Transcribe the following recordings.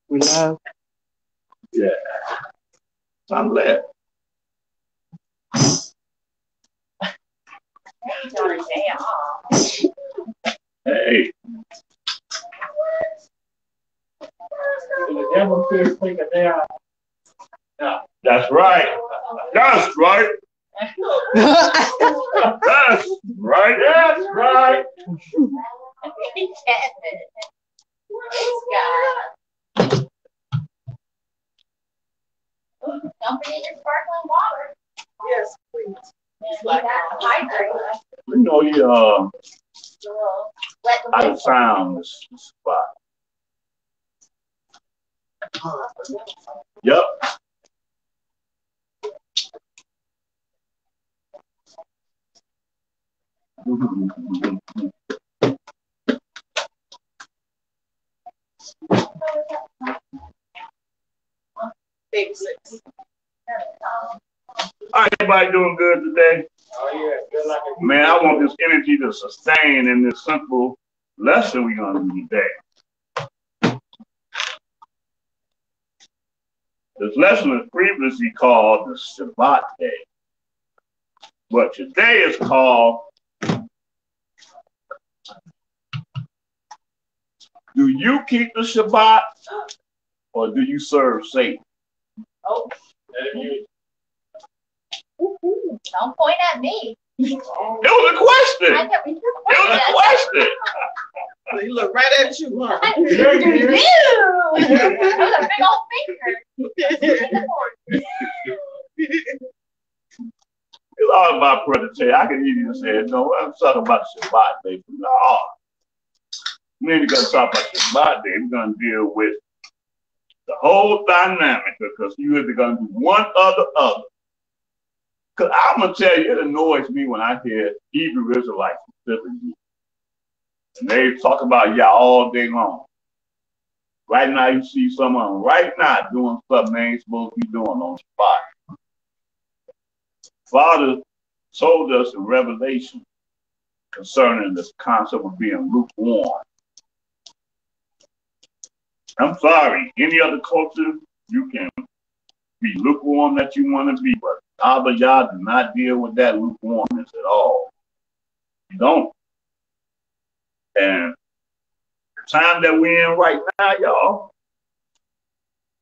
We live? Yeah. I'm lit. Hey. That's right. That's right. That's right. That's right. Dumping in your sparkling water. Yes, please. You know, out of town this spot. Yep. Big six. All right, everybody doing good today? Oh, yeah. Good luck. Man, I want this energy to sustain in this simple lesson we're going to do today. This lesson was previously called the Shabbat day. But today is called, do you keep the Shabbat or do you serve Satan? Oh. Don't point at me. It was a question. I never It was a question. He looked right at you, huh? That was a big old finger. It's all about presentation. I can easily say, no, I'm talking about the Shabbat day. No. We ain't going to talk about the Shabbat day. We're going to deal with the whole dynamic because you either going to do one or the other. Because I'm going to tell you, it annoys me when I hear Hebrew Israelites specifically. And they talk about Yah all day long. Right now, you see someone right now doing stuff they ain't supposed to be doing on Shabbat. Father told us in Revelation concerning this concept of being lukewarm. I'm sorry, any other culture, you can be lukewarm that you want to be, but Abba YAH do not deal with that lukewarmness at all. You don't. And the time that we're in right now, y'all,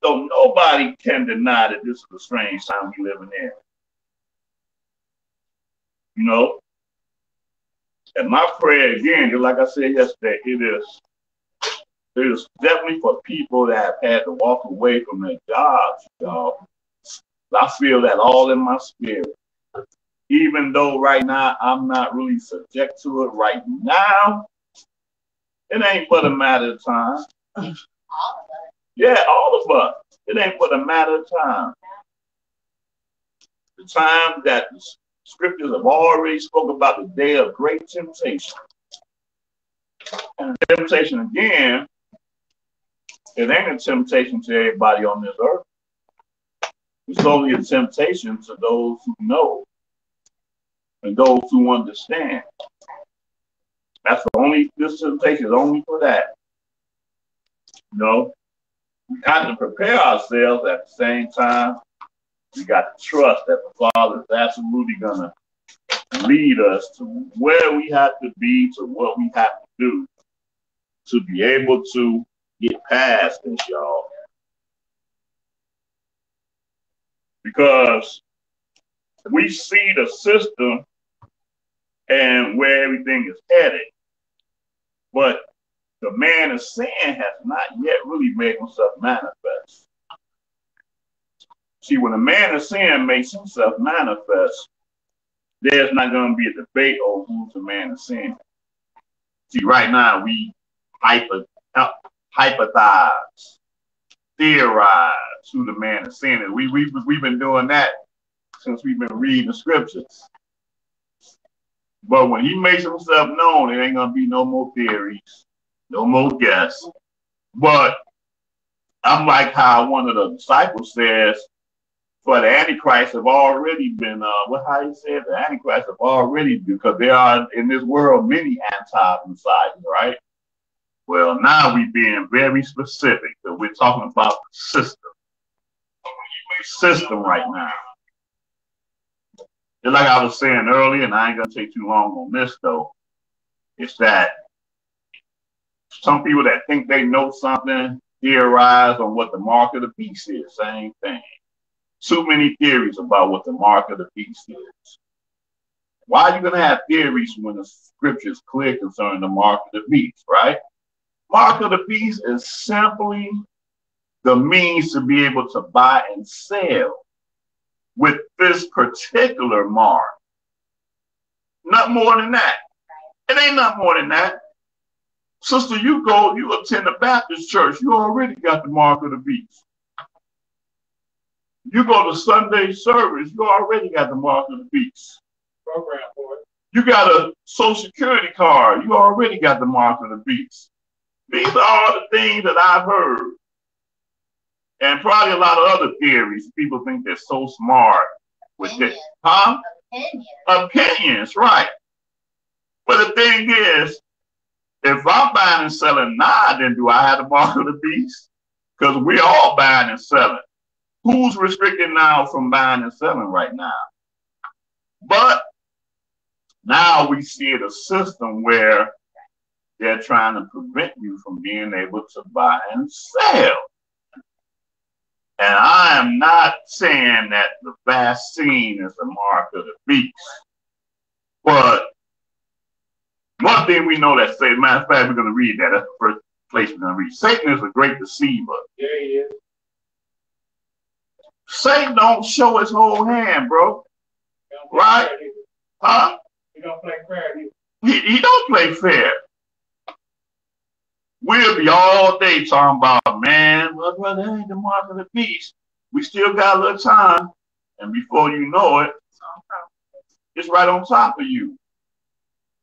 so nobody can deny that this is a strange time we living in. You know? And my prayer, again, just like I said yesterday, it is definitely for people that have had to walk away from their jobs, y'all. I feel that all in my spirit. Even though right now I'm not really subject to it right now, it ain't but a matter of time. Yeah, all of us. It ain't but a matter of time. The time that the scriptures have already spoken about the day of great temptation. And the temptation again, it ain't a temptation to everybody on this earth. It's only a temptation to those who know and those who understand. That's the only, this temptation is only for that. You know, we got to prepare ourselves at the same time. We got to trust that the Father is absolutely going to lead us to where we have to be, to what we have to do to be able to get past this, y'all. because we see the system and where everything is headed. But the man of sin has not yet really made himself manifest. See, when a man of sin makes himself manifest, there's not going to be a debate over who's the man of sin. See, right now we hypothesize, theorize who the man of sin is. We've been doing that since we've been reading the scriptures. But when he makes himself known, it ain't going to be no more theories, no more guess. But I'm like how one of the disciples says, for the Antichrist have already been, how he said, the Antichrist have already, because there are in this world many anti-messiahs, right? Well, now we're being very specific, that we're talking about the system. System right now. Just like I was saying earlier, and I ain't going to take too long on this, though, it's that some people that think they know something theorize on what the mark of the beast is. Same thing. Too many theories about what the mark of the beast is. Why are you going to have theories when the scripture is clear concerning the mark of the beast, right? Mark of the beast is simply the means to be able to buy and sell with this particular mark. Not more than that. It ain't not more than that. Sister, you attend a Baptist church, you already got the mark of the beast. You go to Sunday service, you already got the mark of the beast. Program for it. You got a Social Security card, you already got the mark of the beast. These are all the things that I've heard. And probably a lot of other theories. People think they're so smart with this. Huh? Opinions, right. But the thing is, if I'm buying and selling now, then do I have the mark of the beast? Because we're all buying and selling. Who's restricted now from buying and selling right now? But now we see a system where they're trying to prevent you from being able to buy and sell. And I am not saying that the vaccine is the mark of the beast. But one thing we know that says, matter of fact, we're going to read that. That's the first place we're going to read. Satan is a great deceiver. Yeah, he is. Satan don't show his whole hand, bro. Right? Huh? He don't play fair. He don't play fair. We'll be all day talking about, man, well, brother, that ain't the mark of the beast. We still got a little time. And before you know it, it's right on top of you.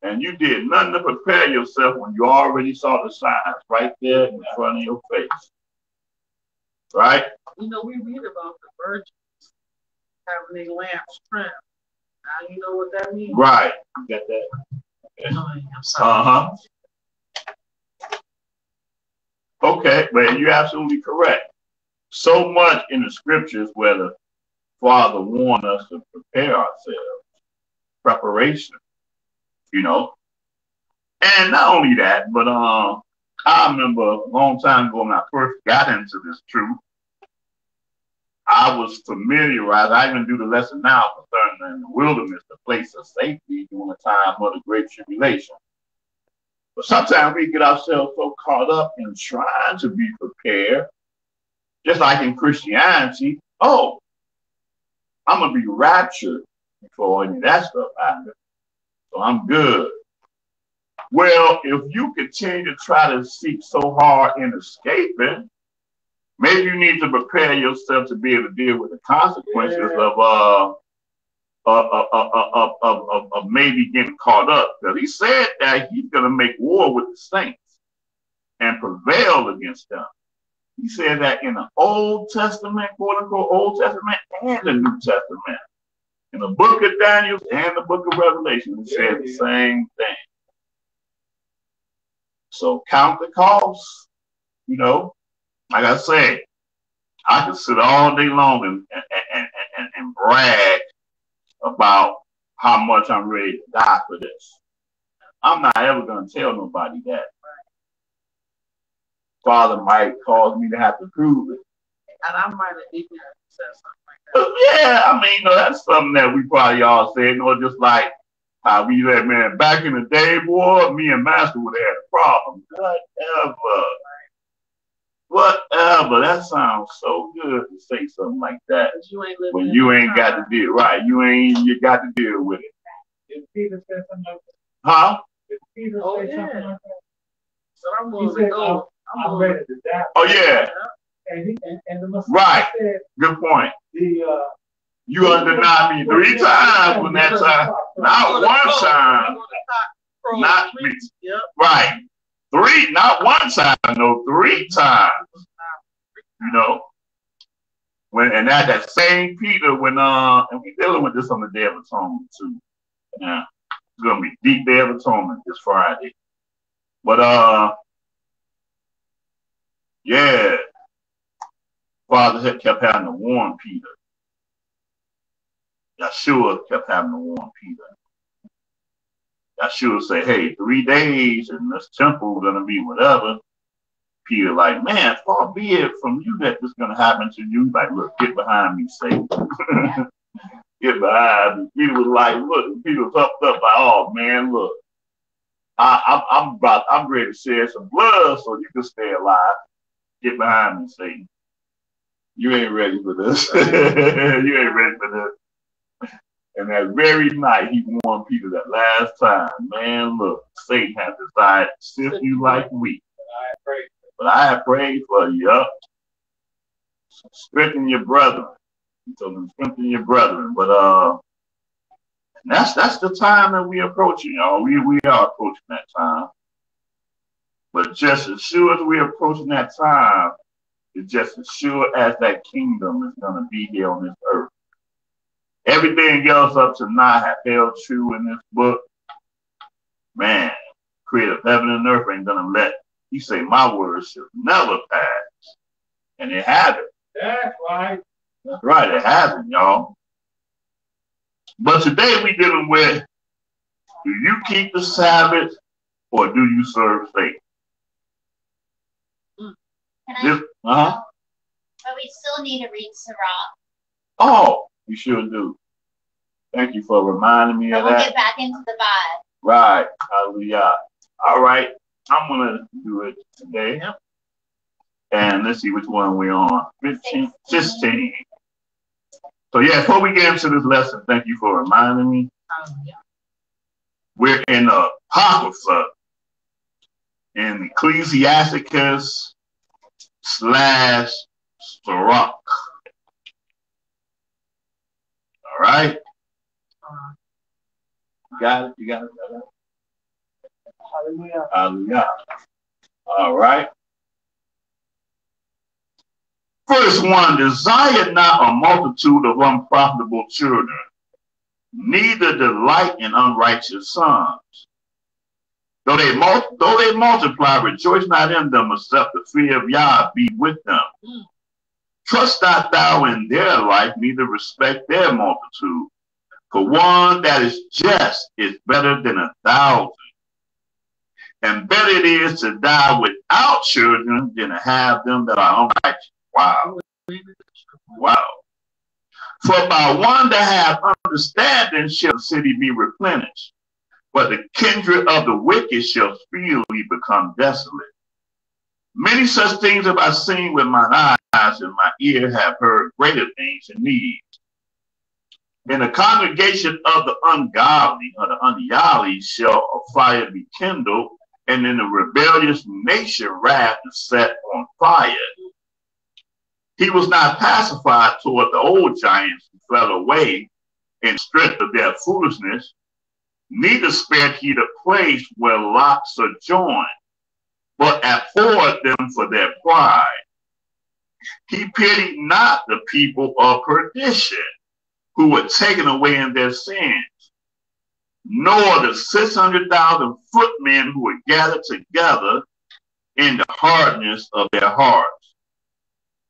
And you did nothing to prepare yourself when you already saw the signs right there in front of your face. Right? You know, we read about the virgins having their lamps trimmed. Now you know what that means. Right. You got that? I'm sorry. Uh-huh. Okay, but you're absolutely correct. So much in the scriptures where the Father warned us to prepare ourselves. Preparation, you know. And not only that, but I remember a long time ago when I first got into this truth, I was familiarized. I even do the lesson now concerning the wilderness, the place of safety during the time of the Great Tribulation. But sometimes we get ourselves so caught up in trying to be prepared, just like in Christianity. Oh, I'm going to be raptured before any of that stuff happens, so I'm good. Well, if you continue to try to seek so hard in escaping, maybe you need to prepare yourself to be able to deal with the consequences of maybe getting caught up. Because he said that he's going to make war with the saints and prevail against them. He said that in the Old Testament, quote unquote, Old Testament and the New Testament. In the book of Daniel and the book of Revelation, he said the same thing. So count the cost, you know. Like I say, I can sit all day long and brag about how much I'm ready to die for this. I'm not ever going to tell nobody that. Father might cause me to have to prove it. And I might have even said something like Yeah, I mean, that's something that we probably all said, just like how we said, man, back in the day, boy, me and Master would have had a problem. Whatever. That sounds so good to say something like that. When you ain't got to deal, right? You got to deal with it. Did Peter say something like that? Huh? Did Peter say something like that? So I'm ready to die. Oh, yeah. And the Messiah right. said, good point. You undenied me 3 times when that time. Not one time. Not me. Yep. Right. 3, not 1 time, no, 3 times. And that same Peter when and we dealing with this on the Day of Atonement too. Yeah. It's gonna be deep Day of Atonement this Friday. But yeah. Father had kept having to warn Peter. Yahshua kept having to warn Peter. Yahshua say, hey, 3 days and this temple gonna be whatever. Peter like, man, far be it from you that this gonna happen to you. Like, look, get behind me, Satan. Get behind me. Peter was like, look, Peter was up like, oh man, look, I'm ready to shed some blood so you can stay alive. Get behind me, Satan. You ain't ready for this. You ain't ready for this. And that very night, he warned Peter that last time, man, look, Satan has decided to sift you like wheat. But I have prayed for you. Up. Strengthen your brethren. He told them, strengthen your brethren. But that's the time that we approaching, y'all. We are approaching that time. But just as sure as we're approaching that time, it's just as sure as that kingdom is going to be here on this earth. Everything else up to now have held true in this book. Man, creator of heaven and earth ain't going to let, he say, my words should never pass. And it hasn't. That's right. That's right, it hasn't, y'all. But today we dealing with, do you keep the Sabbath or do you serve Satan? But we still need to read Sirach. Oh, you sure do. Thank you for reminding me of that. We'll get back into the vibe. Right. Hallelujah. All right. I'm going to do it today. Yep. And let's see which one we're on. 16. So, yeah, before we get into this lesson, thank you for reminding me. We're in the Apocrypha in Ecclesiasticus / Sirach. All right. You got it? You got it? Hallelujah. Hallelujah. All right. First one, desire not a multitude of unprofitable children, neither delight in unrighteous sons. Though they multiply, rejoice not in them, except the fear of Yah be with them. Trust not thou in their life, neither respect their multitude. For one that is just is better than 1,000. And better it is to die without children than to have them that are unrighteous. Wow. Wow. For by one that hath understanding shall the city be replenished, but the kindred of the wicked shall speedily become desolate. Many such things have I seen with mine eyes, and my ear have heard greater things and needs. In the congregation of the ungodly or the ungodly shall a fire be kindled, and in the rebellious nation wrath is set on fire. He was not pacified toward the old giants who fell away in strength of their foolishness, neither spared he the place where Lot sojourned, but abhorred them for their pride. He pitied not the people of perdition, who were taken away in their sins, nor the 600,000 footmen who were gathered together in the hardness of their hearts.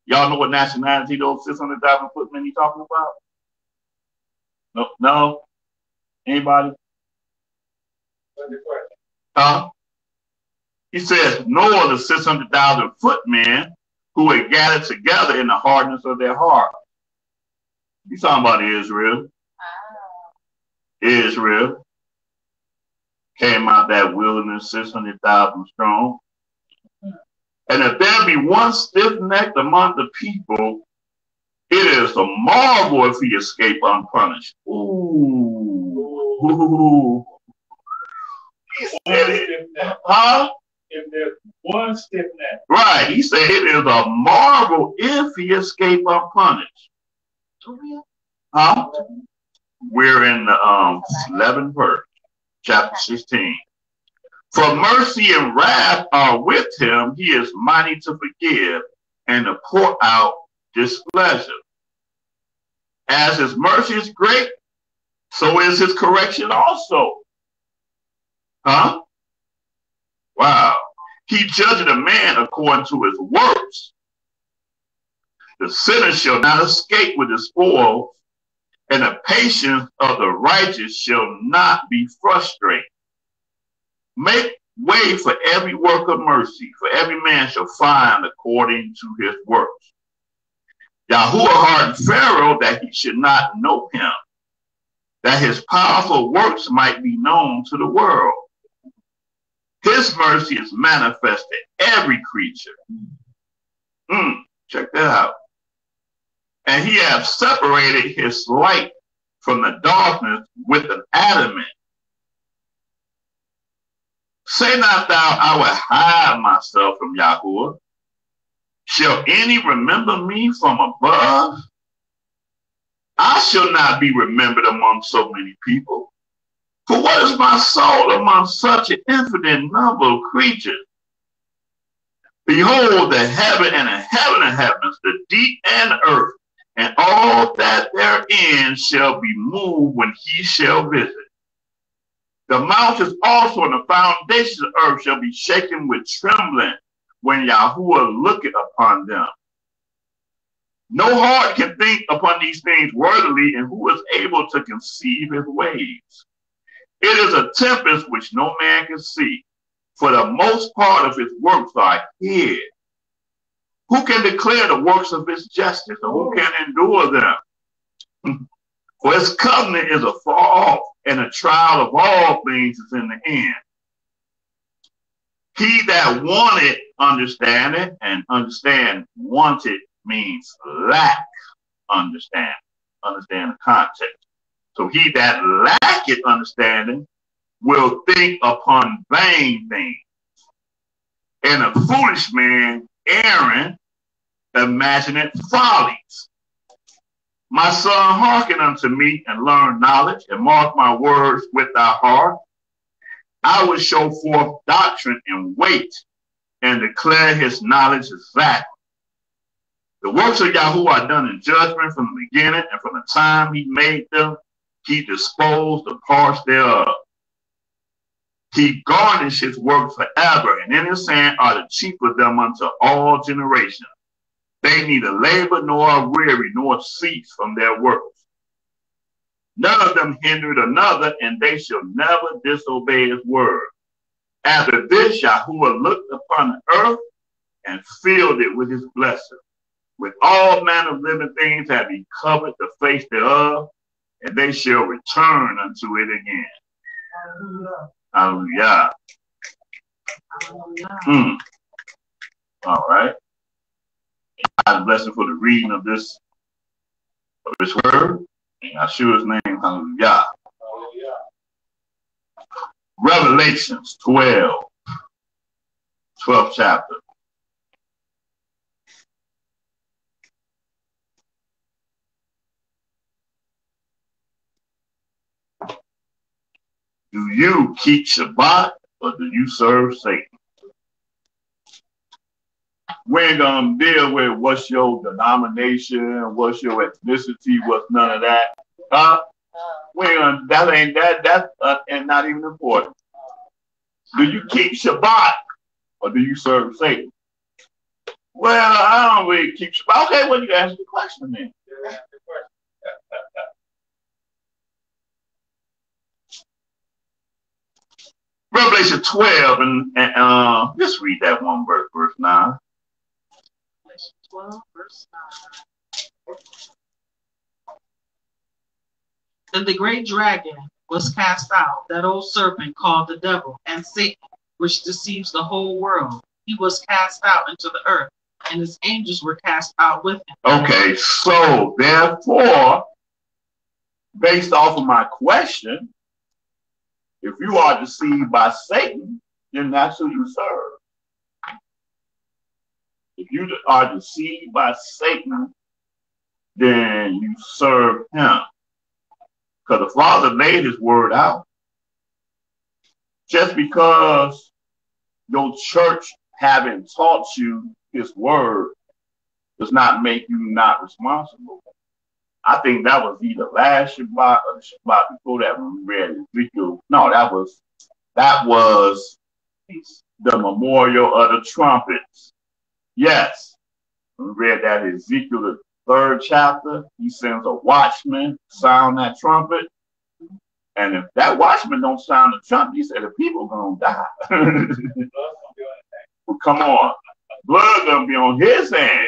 Y'all know what nationality those 600,000 footmen he talking about? No? No? Anybody? He says, nor the 600,000 footmen who were gathered together in the hardness of their heart. He's talking about Israel. Israel came out that wilderness 600,000 strong. And if there be one stiff-necked among the people, it is a marvel if he escape unpunished. Ooh. He said it. Huh? If there's one stiff neck. Right. He said it is a marvel if he escape unpunished. Huh? We're in the 11th verse, chapter 16. For mercy and wrath are with him. He is mighty to forgive and to pour out displeasure. As his mercy is great, so is his correction also. Huh? Wow. He judged a man according to his works. The sinner shall not escape with the spoils, and the patience of the righteous shall not be frustrated. Make way for every work of mercy, for every man shall find according to his works. Yahuwah hardened Pharaoh that he should not know him, that his powerful works might be known to the world. His mercy is manifest to every creature. Check that out. And he hath separated his light from the darkness with an adamant. Say not thou, I will hide myself from Yahuwah. Shall any remember me from above? I shall not be remembered among so many people. For what is my soul among such an infinite number of creatures? Behold, the heaven and the heaven of heavens, the deep and earth, and all that therein shall be moved when he shall visit. The mountains also and the foundations of earth shall be shaken with trembling when Yahuwah looketh upon them. No heart can think upon these things worthily, and who is able to conceive his ways? It is a tempest which no man can see, for the most part of his works are hid. Who can declare the works of his justice, or who can endure them? For his covenant is afar off, and the trial of all things is in the end. He that wanted understanding, and understand wanted means lack understanding. Understand the context. So he that lacketh understanding will think upon vain things. And a foolish man, Aaron, imagineth follies. My son, hearken unto me and learn knowledge, and mark my words with thy heart. I will show forth doctrine and weight, and declare his knowledge exactly. The works of Yahuwah are done in judgment from the beginning, and from the time he made them, he disposed the parts thereof. He garnished his work forever, and in his hand are the chief of them unto all generations. They neither labor nor are weary, nor cease from their works. None of them hindered another, and they shall never disobey his word. After this, Yahuwah looked upon the earth and filled it with his blessing. With all manner of living things have he covered the face thereof, and they shall return unto it again. Hallelujah. All right. God's blessing for the reading of this word. In Yeshua's name, hallelujah. Revelations 12th chapter. Do you keep Shabbat, or do you serve Satan? We ain't gonna deal with what's your denomination, what's your ethnicity, what's none of that. We ain't gonna, that's and not even important. Do you keep Shabbat, or do you serve Satan? Well, I don't really keep Shabbat. Okay, well, you ask the question then. Revelation 12, and let's read that one verse 9. 12, verse 9. And the great dragon was cast out, that old serpent called the devil and Satan, which deceives the whole world. He was cast out into the earth, and his angels were cast out with him. Okay, so therefore, based off of my question, if you are deceived by Satan, then that's who you serve. If you are deceived by Satan, then you serve him. Because the Father laid his word out. Just because your church haven't taught you his word does not make you not responsible. I think that was either last Shabbat or the Shabbat before that when we read Ezekiel. No, that was the memorial of the trumpets. Yes. We read that in Ezekiel, the 3rd chapter. He sends a watchman to sound that trumpet. And if that watchman don't sound the trumpet, he said the people gonna die. Come on. Blood gonna be on his hands.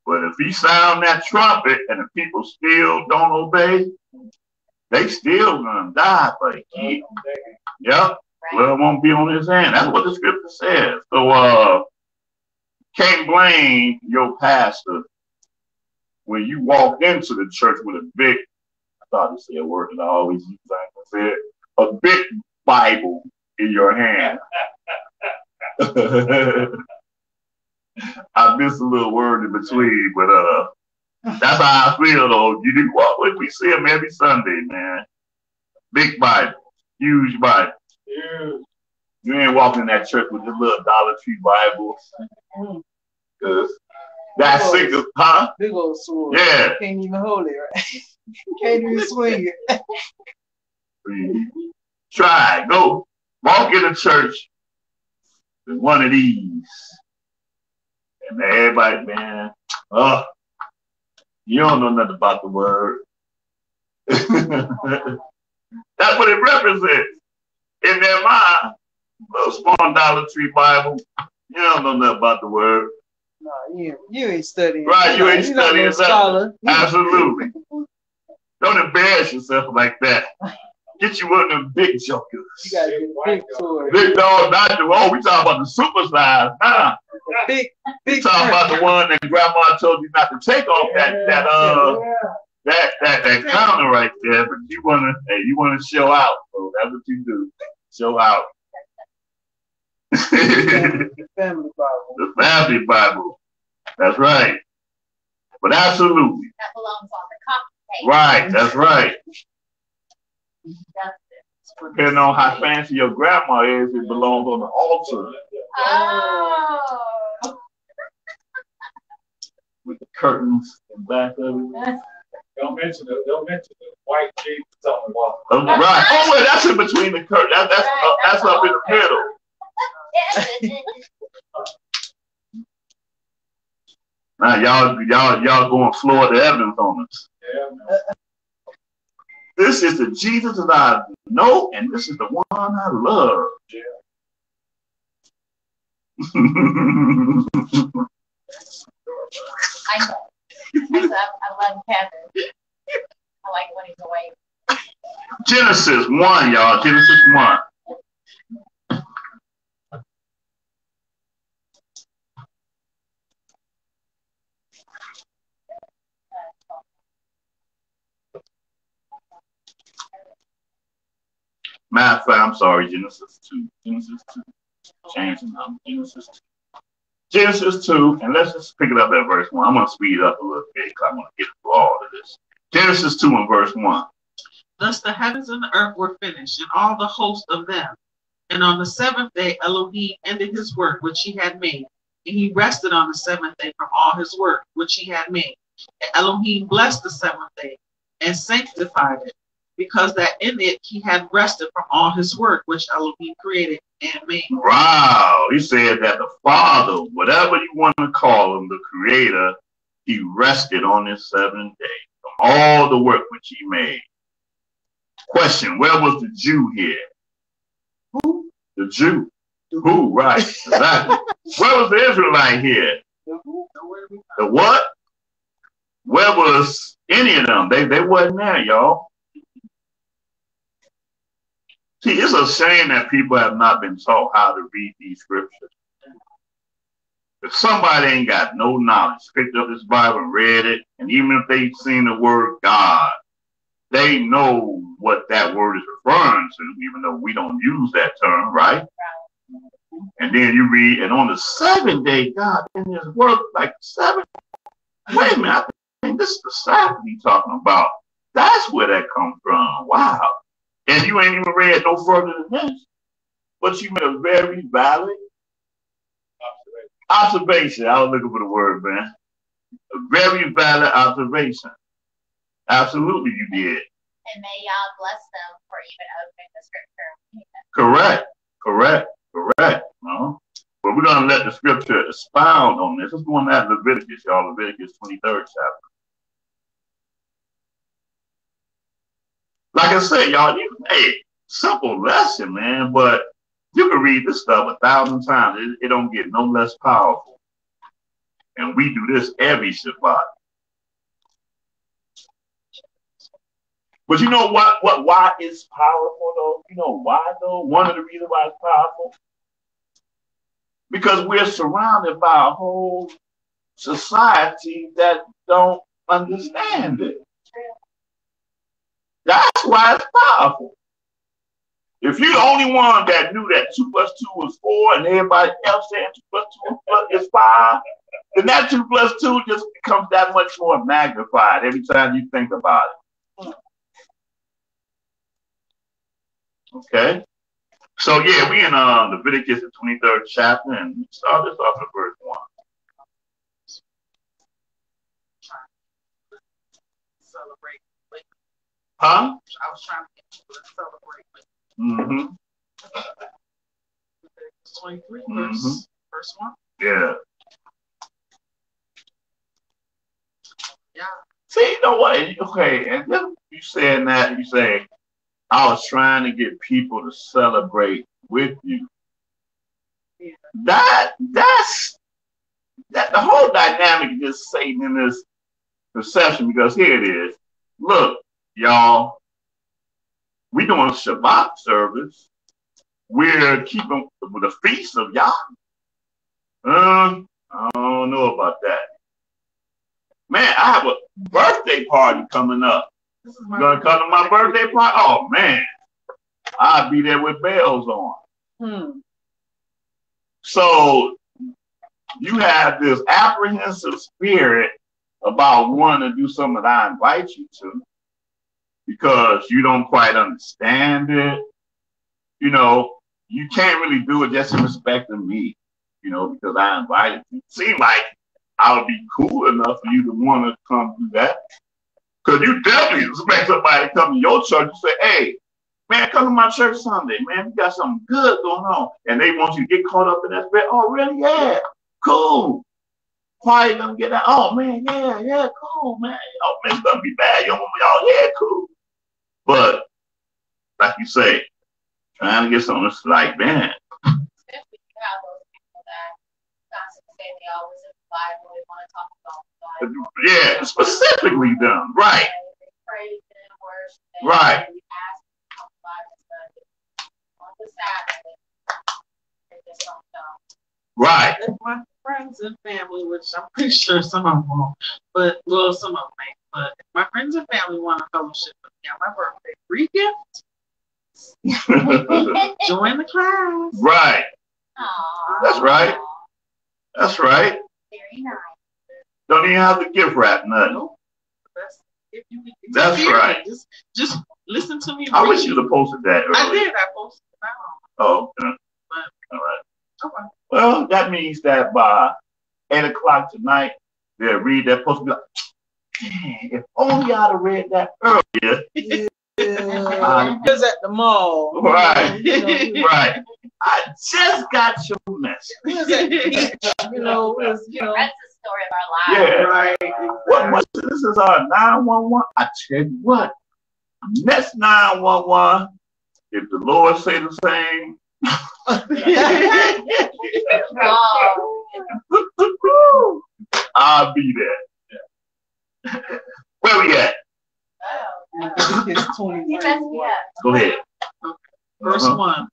But if he sound that trumpet and the people still don't obey, they still gonna die for the kid. Yep. Blood won't be on his hand. That's what the scripture says. So can't blame your pastor when you walk into the church with a big, I thought to say a word that I always use, I said, a big Bible in your hand. I missed a little word in between, but that's how I feel though. You do walk with, we see them every Sunday, man. Big Bible, huge Bible. You ain't walking in that church with this little Dollar Tree Bible. Cause that's sick of, huh? Big old sword. Yeah. You can't even hold it, right? You can't even swing it. Try, go walk in the church with one of these. And everybody, man, you don't know nothing about the word. That's what it represents. In their mind, little small Dollar Tree Bible, you don't know nothing about the word. No, you ain't studying. Right, you ain't studying nothing. Absolutely. Don't embarrass yourself like that. Get you one of them big jokers. You gotta get a big sword. Big dog, not the we talking about the super size. Nah. Big talking about the one that grandma told you not to take off that counter right there, but you wanna show out. So that's what you do. Show out. The family Bible. The family Bible. That's right. But absolutely. That belongs on the coffee table. Right, that's right. Depending on how fancy your grandma is, it belongs on the altar. Oh. With the curtains in back of it. Don't mention the white Jesus on the wall. Right. Oh, wait, that's in between the curtains. That's up in the middle. Now y'all going Florida Evans on us. Yeah. This is the Jesus that I know, and this is the one I love. Yeah. I know. I love Kevin. I like when he's away. Genesis 1, y'all. Genesis 1. Matter of fact, I'm sorry, Genesis 2. Genesis 2. Change the number. Genesis 2. Genesis 2, and let's just pick it up at verse 1. I'm going to speed it up a little bit because I'm going to get through all of this. Genesis 2 and verse 1. Thus the heavens and the earth were finished, and all the host of them. And on the seventh day Elohim ended his work which he had made, and he rested on the seventh day from all his work which he had made. And Elohim blessed the seventh day and sanctified it, because that in it he had rested from all his work which Elohim created and made. Wow. He said that the Father, whatever you want to call him, the Creator, he rested on his seventh day from all the work which he made. Question, where was the Jew here? Who? The Jew. Who? Right. Exactly. Where was the Israelite here? The who? The what? Where was any of them? They wasn't there, y'all. See, it's a shame that people have not been taught how to read these scriptures. If somebody ain't got no knowledge, picked up this Bible and read it, and even if they've seen the word God, they know what that word is referring to, even though we don't use that term, right? And then you read, and on the seventh day, God in his work like 7. Wait a minute, I think this is the Sabbath he's talking about. That's where that comes from. Wow. And you ain't even read no further than this. But you made a very valid observation. I was looking for the word, man. A very valid observation. Absolutely, you did. And may y'all bless them for even opening the scripture. Correct. Correct. Correct. No. But we're going to let the scripture expound on this. Let's go on that Leviticus, y'all. Leviticus 23rd chapter. Like I said, y'all, hey, simple lesson, man, but you can read this stuff 1,000 times. It don't get no less powerful. And we do this every Shabbat. But you know why it's powerful, though? You know why, though? One of the reasons why it's powerful? Because we're surrounded by a whole society that don't understand it. That's why it's powerful. If you're the only one that knew that 2 plus 2 was 4 and everybody else saying 2 plus 2 is 5, then that 2 plus 2 just becomes that much more magnified every time you think about it. Okay? So, yeah, we in Leviticus, the 23rd chapter, and we start this off at verse 1. Celebrate. Huh? I was trying to get people to celebrate. 23, verse 1. Yeah. Yeah. See, you know what? Okay, and then you saying that, you say, I was trying to get people to celebrate with you. Yeah. That's the whole dynamic is just Satan in this perception, because here it is. Look, y'all, we doing a Shabbat service. We're keeping the feast of Yah. I don't know about that. Man, I have a birthday party coming up. You gonna come to my birthday party? Oh man, I'll be there with bells on. So you have this apprehensive spirit about wanting to do something that I invite you to, because you don't quite understand it. You know, you can't really do it just in respect of me, you know, because I invited you. Seems like I would be cool enough for you to want to come do that. Because you definitely expect somebody to come to your church and say, hey, man, come to my church Sunday, man. We got something good going on. And they want you to get caught up in that spirit. Oh, really? Yeah. Cool. Why are you going to get that? Oh, man, yeah, cool, man. Oh, man, it's going to be bad. Y'all, yeah, cool. But, like you say, trying to get something that's like, man. Especially you have those people that constantly say they always in the Bible, they want to talk about the Bible. Yeah, specifically them, right. They praise and worship. Right. They ask about the Bible study. On the Sabbath, they just don't know. Right. If my friends and family, which I'm pretty sure some of them won't, but well, some of them may. But if my friends and family want to fellowship with me on my birthday, free gift. Join the class. Right. Aww. That's right. That's right. Very nice. Don't even have to gift wrap nothing. Nope. That's right. Just listen to me. I wish you'd have posted that earlier. I did. I posted it out. Oh, okay. But, all right. Okay. Well, that means that by 8 o'clock tonight, they'll read that post and be like, dang, if only I'd have read that earlier. Yeah. Because at the mall. Right. Right. I just got your message. That's the story of our lives. Yeah. Right. What this is our 911. I tell you what, next 911, if the Lord say the same, I'll be there. Where we at? Oh. Leviticus You 20. messed me up. Go ahead. Verse 1.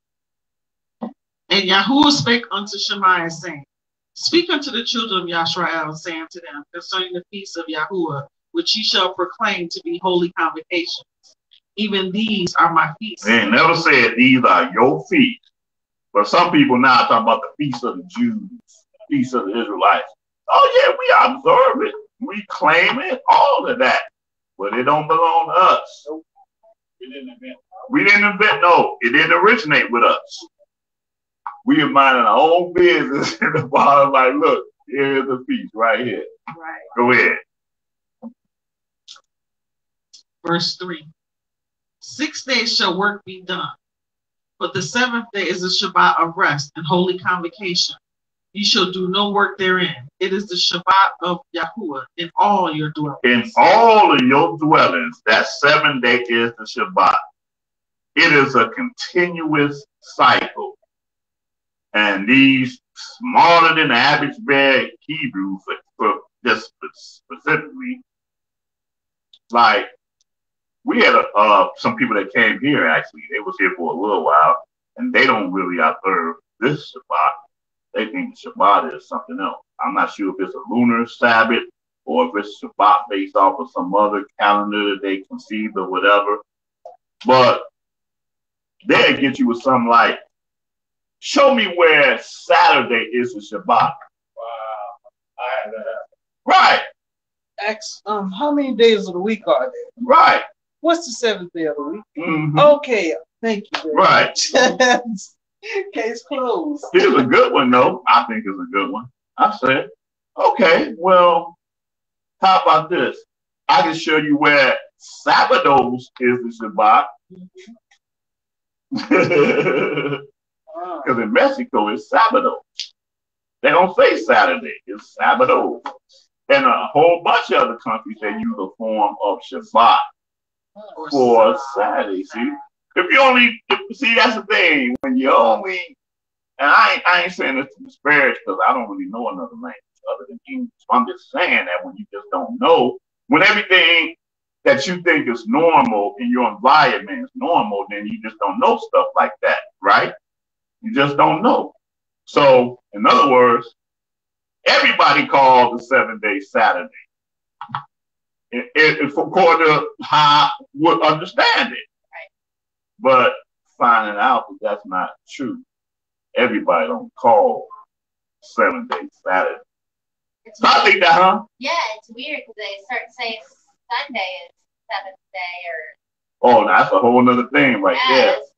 And Yahuwah spake unto Shemaiah, saying, Speak unto the children of Yashrael, saying to them, concerning the feasts of Yahuwah, which ye shall proclaim to be holy convocations. Even these are my feasts. They never said these are your feasts. But some people now talk about the feast of the Jews, feast of the Israelites. Oh yeah, we observe it, we claim it, all of that. But it don't belong to us. We didn't invent, no, it didn't originate with us. We are minding our own business in the bottom, like, look, here's the feast right here. Right. Go ahead. Verse 3. 6 days shall work be done, but the 7th day is the Shabbat of rest and holy convocation. You shall do no work therein. It is the Shabbat of Yahuwah in all your dwellings. In all of your dwellings, that 7th day is the Shabbat. It is a continuous cycle. And these smaller than the average bed Hebrew, for just specifically, like, we had some people that came here, actually. They was here for a little while, and they don't really observe this Shabbat. They think the Shabbat is something else. I'm not sure if it's a lunar Sabbath or if it's Shabbat based off of some other calendar that they conceived or whatever. But they'll get you with something like, show me where Saturday is the Shabbat. Wow. I had that. Right. Ask, how many days of the week are there? Right. What's the 7th day of the week? Mm-hmm. Okay, thank you very Right. much. Case closed. Here's a good one, though. I think it's a good one. I said, okay, well, how about this? I can show you where Sabbatos is the Shabbat. Because in Mexico, it's Sabbatos. They don't say Saturday. It's Sabbatos. And a whole bunch of other countries, they use a form of Shabbat for Saturday. See? If you only, see, that's the thing. When you only, and I ain't saying this to disparage because I don't really know another language other than English. I'm just saying that when you just don't know, when everything that you think is normal in your environment is normal, then you just don't know stuff like that, right? You just don't know. So, in other words, everybody calls the 7-day Saturday. It's according to how I would understand it. But finding out that that's not true. Everybody don't call 7-day Saturday. So I think that, huh? Yeah, it's weird because they start saying Sunday is 7th day Oh, that's a whole nother thing right there. It's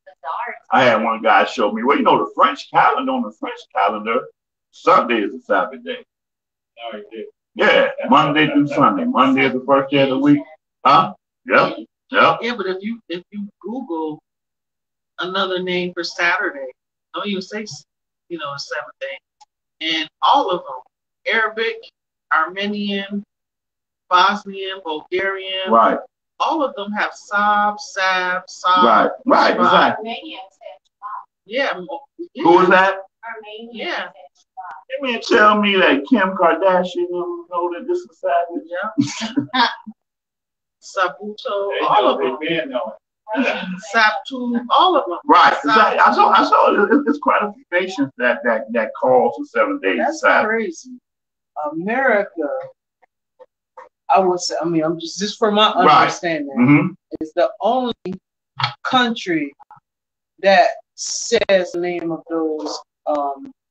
bizarre. I had one guy show me, well, you know, the French calendar, on the French calendar, Sunday is the Sabbath day. No, he did. Yeah, Monday through Sunday. Monday is the first day of the week. Huh? Yep. Yep. Yeah, but if you Google another name for Saturday, don't even say, you know, a 7th day. And all of them, Arabic, Armenian, Bosnian, Bulgarian, Right. all of them have Sab, Sab, Sab. Right. Right. Exactly. Armenia said Shabbat. Yeah. Who was that? Armenia Yeah. said Shabbat. You mean tell me that Kim Kardashian don't know that this is Sabbath? Yeah. Sabuto, They all know, of them. they been knowing. Saptu, all of them. Right. Exactly. I saw it's quite a few nations that calls the 7 days That's Sabbath. crazy. America, I would say, I mean, I'm just from my understanding, Mm-hmm. is the only country that says the name of those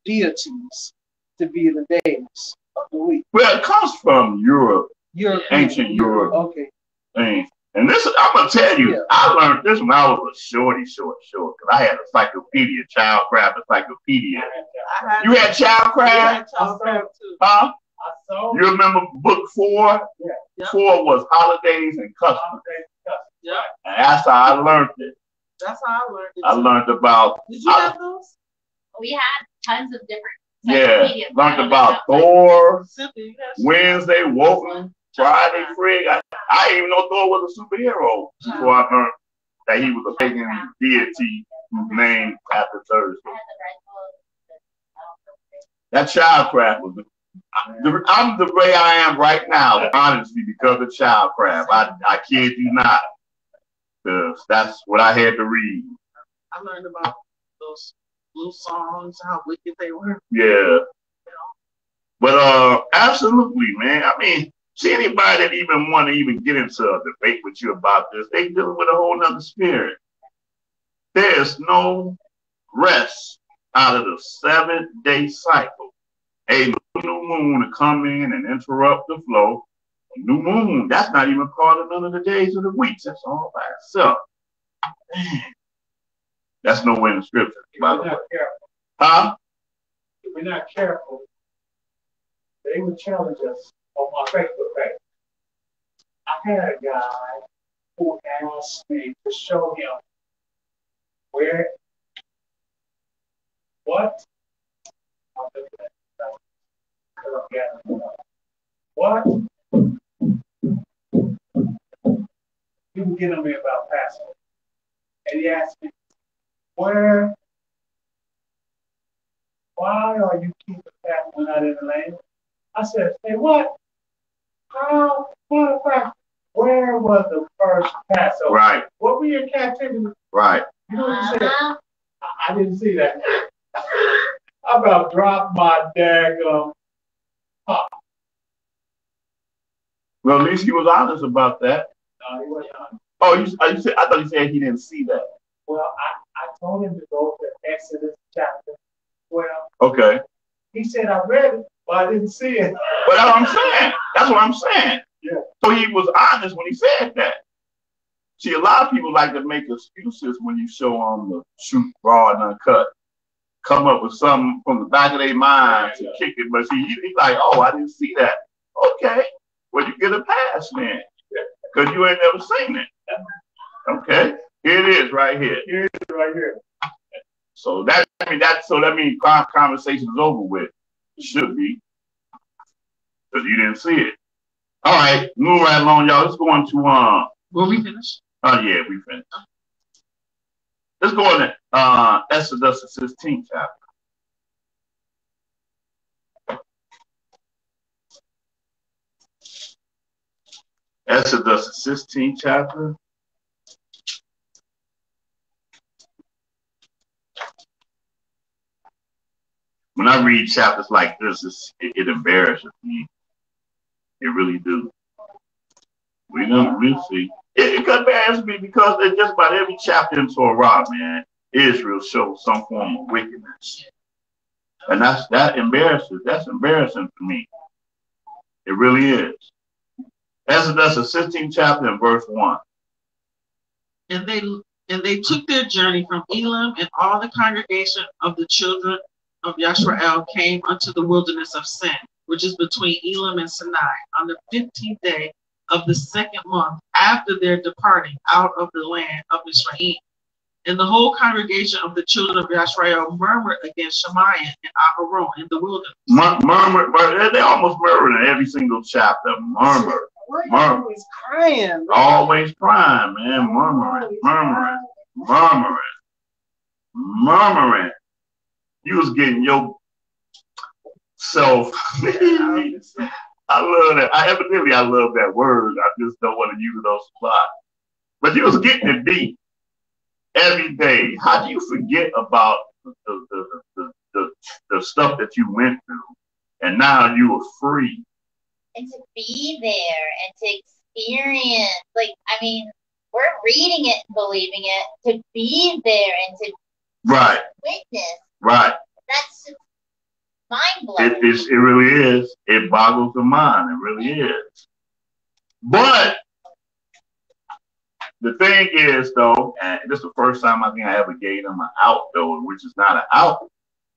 deities to be the days of the week. Well, it comes from Europe, ancient Europe. Okay. Things. And this, I'm going to tell you, I learned this when I was a short, because I had a encyclopedia, Childcraft encyclopedia. You had Childcraft? Too. Huh? I saw. You remember book 4? Yeah. 4 was holidays and customs. Yeah. And that's how I learned it. That's how I learned it. I learned about, Did you have those? We had tons of different yeah, encyclopedias. learned about Thor, Cynthia, you had Wednesday, Woken, Friday, Frig. I didn't even know Thor was a superhero before I learned that he was a pagan deity whose name after Thursday. I had the red book. That Childcraft was, I'm the way I am right now, honestly, because of childcraft. I kid you not. Because that's what I had to read. I learned about those blue songs, how wicked they were. Yeah. But absolutely, man. I mean, see anybody that even want to even get into a debate with you about this, they dealing with a whole nother spirit. There's no rest out of the 7-day cycle. A new moon to come in and interrupt the flow. A new moon, that's not even part of none of the days of the week. That's all by itself. Man. That's nowhere in the scripture, by the way. Huh? If we're not careful, they would challenge us on my Facebook page. I had a guy who asked me to show him where, what, what, he was getting on me about Passover. And he asked me, why are you keeping Passover not in the land? I said, hey, what? How? Where was the first Passover? Right. What were you in captivity? Right. You know what he said? I didn't see that. I about dropped my daggum pop. Well, at least he was honest about that. No, he wasn't honest. Oh, I thought he said he didn't see that. Well, I told him to go to Exodus chapter 12. Okay. He said, I read it, but I didn't see it. But that's what I'm saying. That's what I'm saying. Yeah. So he was honest when he said that. See, a lot of people like to make excuses when you show them the truth raw and uncut. Come up with something from the back of their mind to kick it. But see, he's like, oh, I didn't see that. Okay. Well, you get a pass then. Because you ain't never seen it. Okay. Here it is right here. Here it is right here. So that means conversation is over with. It should be. Because you didn't see it. All right, move right along, y'all. Let's go on to Will we finish? Oh yeah, we finished. Let's go on to Exodus the 16th chapter. Exodus the 16th chapter. When I read chapters like this, it embarrasses me. It really do. We'll see. It embarrasses me because in just about every chapter in Torah, man, Israel shows some form of wickedness. And that's embarrassing to me. It really is. Exodus the 16th chapter and verse 1. And they took their journey from Elim, and all the congregation of the children of Yisrael came unto the wilderness of Sin, which is between Elim and Sinai, on the 15th day of the 2nd month after their departing out of the land of Israel. And the whole congregation of the children of Yisrael murmured against Shemaiah and Aharon in the wilderness. Murmur. They almost murmur in every single chapter. Murmur. Always crying. Always crying, man. Murmuring. You was getting your self. I love that. I love that word. I just don't want to use it on spot. But you was getting it deep every day. How do you forget about the stuff that you went through, and now you are free? And to be there and to experience, we're reading it and believing it. To be there and to witness. Right. That's just mind-blowing. It really is. It boggles the mind. It really is. But the thing is, though, and this is the first time I think I ever gave them an out, though, which is not an out.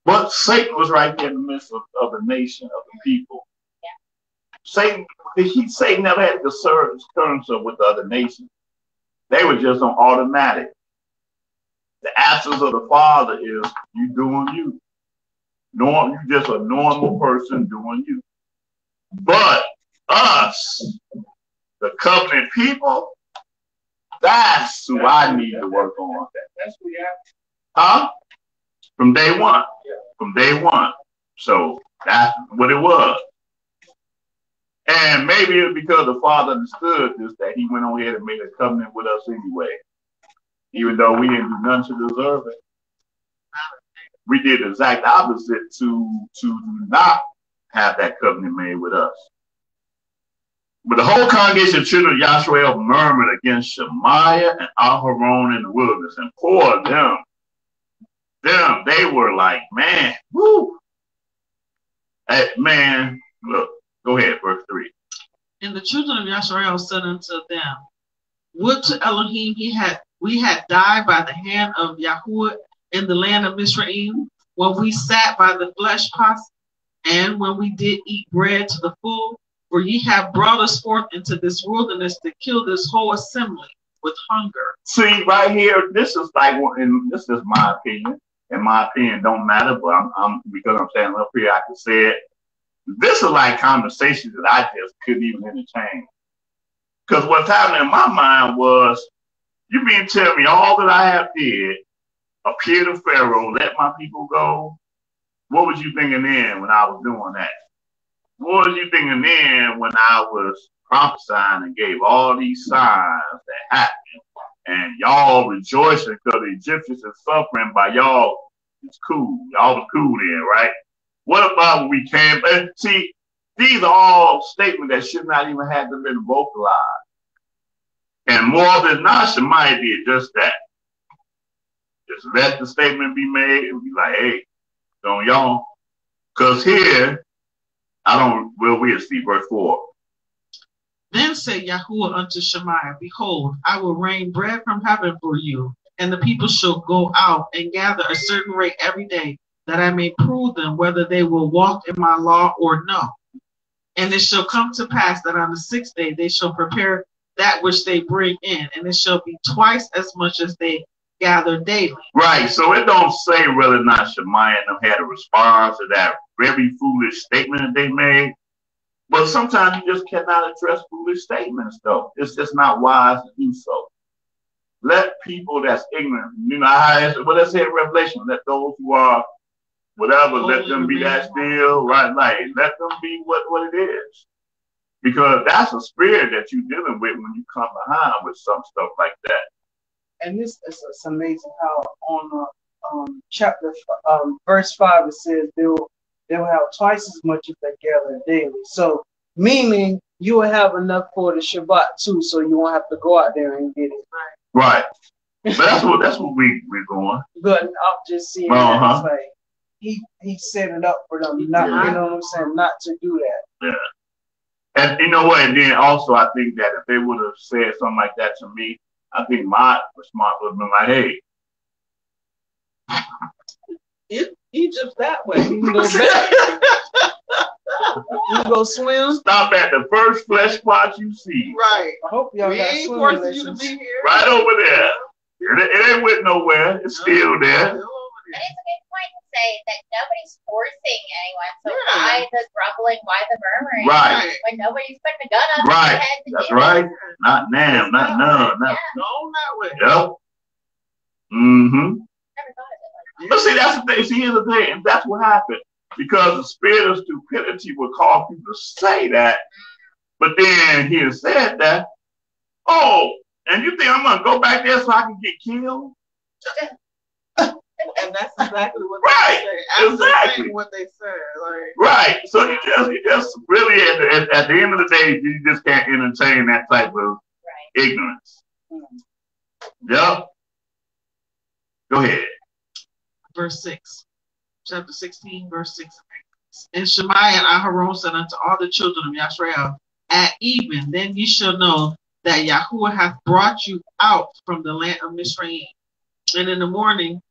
But Satan was right there in the midst of the nation, of the people. Yeah. Satan never had to serve his terms with the other nations. They were just on automatic. The absence of the Father is you doing you. You're just a normal person doing you. But us, the covenant people, that's who I need to work on. That's what you have. Huh? From day one. Yeah. From day one. So that's what it was. And maybe it's because the Father understood this that he went on ahead and made a covenant with us anyway. Even though we didn't do nothing to deserve it. We did the exact opposite to not have that covenant made with us. But the whole congregation of children of Yahshua murmured against Shemaiah and Aharon in the wilderness, and poor them, they were like, man, whoo. Hey, man, look, go ahead, verse 3. And the children of Yahshua said unto them, would to Elohim we had died by the hand of Yahuwah in the land of Mizraim, when we sat by the flesh pots, and when we did eat bread to the full. For ye have brought us forth into this wilderness to kill this whole assembly with hunger. See, right here, this is like, and this is my opinion. And my opinion don't matter, but I'm because I'm standing up here, I can say it. This is like conversations that I just couldn't even entertain. Because what's happening in my mind was, you mean tell me all that I have did, appear to Pharaoh, let my people go? What was you thinking then when I was doing that? What was you thinking then when I was prophesying and gave all these signs that happened? And y'all rejoicing because the Egyptians are suffering by y'all. It's cool. Y'all was cool then, right? What about when we came? See, these are all statements that should not even have been vocalized. And more than not, Shemaiah did just that. Just let the statement be made and be like, hey, don't y'all? Because here, we'll see, verse 4. Then said Yahuwah unto Shemaiah, behold, I will rain bread from heaven for you, and the people shall go out and gather a certain rate every day, that I may prove them whether they will walk in my law or no. And it shall come to pass that on the 6th day they shall prepare that which they bring in, and it shall be twice as much as they gather daily. Right, so it don't say whether or not Shemaiah and them had a response to that very foolish statement that they made. But sometimes you just cannot address foolish statements, though. It's just not wise to do so. Let people that's ignorant, you know how let's say in Revelation, let those who are whatever, let them be that still, right? Like, let them be what it is. Because that's a spirit that you're dealing with when you come behind with some stuff like that. And this is it's amazing how on verse 5 it says they'll have twice as much as they gather daily. So meaning you will have enough for the Shabbat too, so you won't have to go out there and get it. Right. But that's what we're going. But I'm just seeing that it's like he set it up for them, not you know what I'm saying, not to do that. Yeah. And you know what? And then also I think that if they would have said something like that to me, I think my response would have been like, hey. Egypt's that way. You can go back. You go swim. Stop at the first flesh spot you see. Right. I hope y'all got swimming lessons. Right over there. It ain't went nowhere. It's still there. And it's a good point to say that nobody's forcing anyone. So why the grumbling? Why the murmuring? Right. When nobody's putting a gun up their head to That's right. It. Not now. Not none. Yeah. Go that way. Yep. Mm-hmm. Never thought of it like that. But see, that's the thing. See, here's the thing. And that's what happened. Because the spirit of stupidity would cause people to say that. But then he has said that. Oh, and you think I'm going to go back there so I can get killed? And that's exactly what they say. Exactly what they said. Like, right. So you just really at the end of the day, you just can't entertain that type of ignorance. Yep. Go ahead. Verse 6. Chapter 16, verse 6. And Shemaiah and Aharon said unto all the children of Yahshua, at even, then ye shall know that Yahuwah hath brought you out from the land of Mizraim. And in the morning,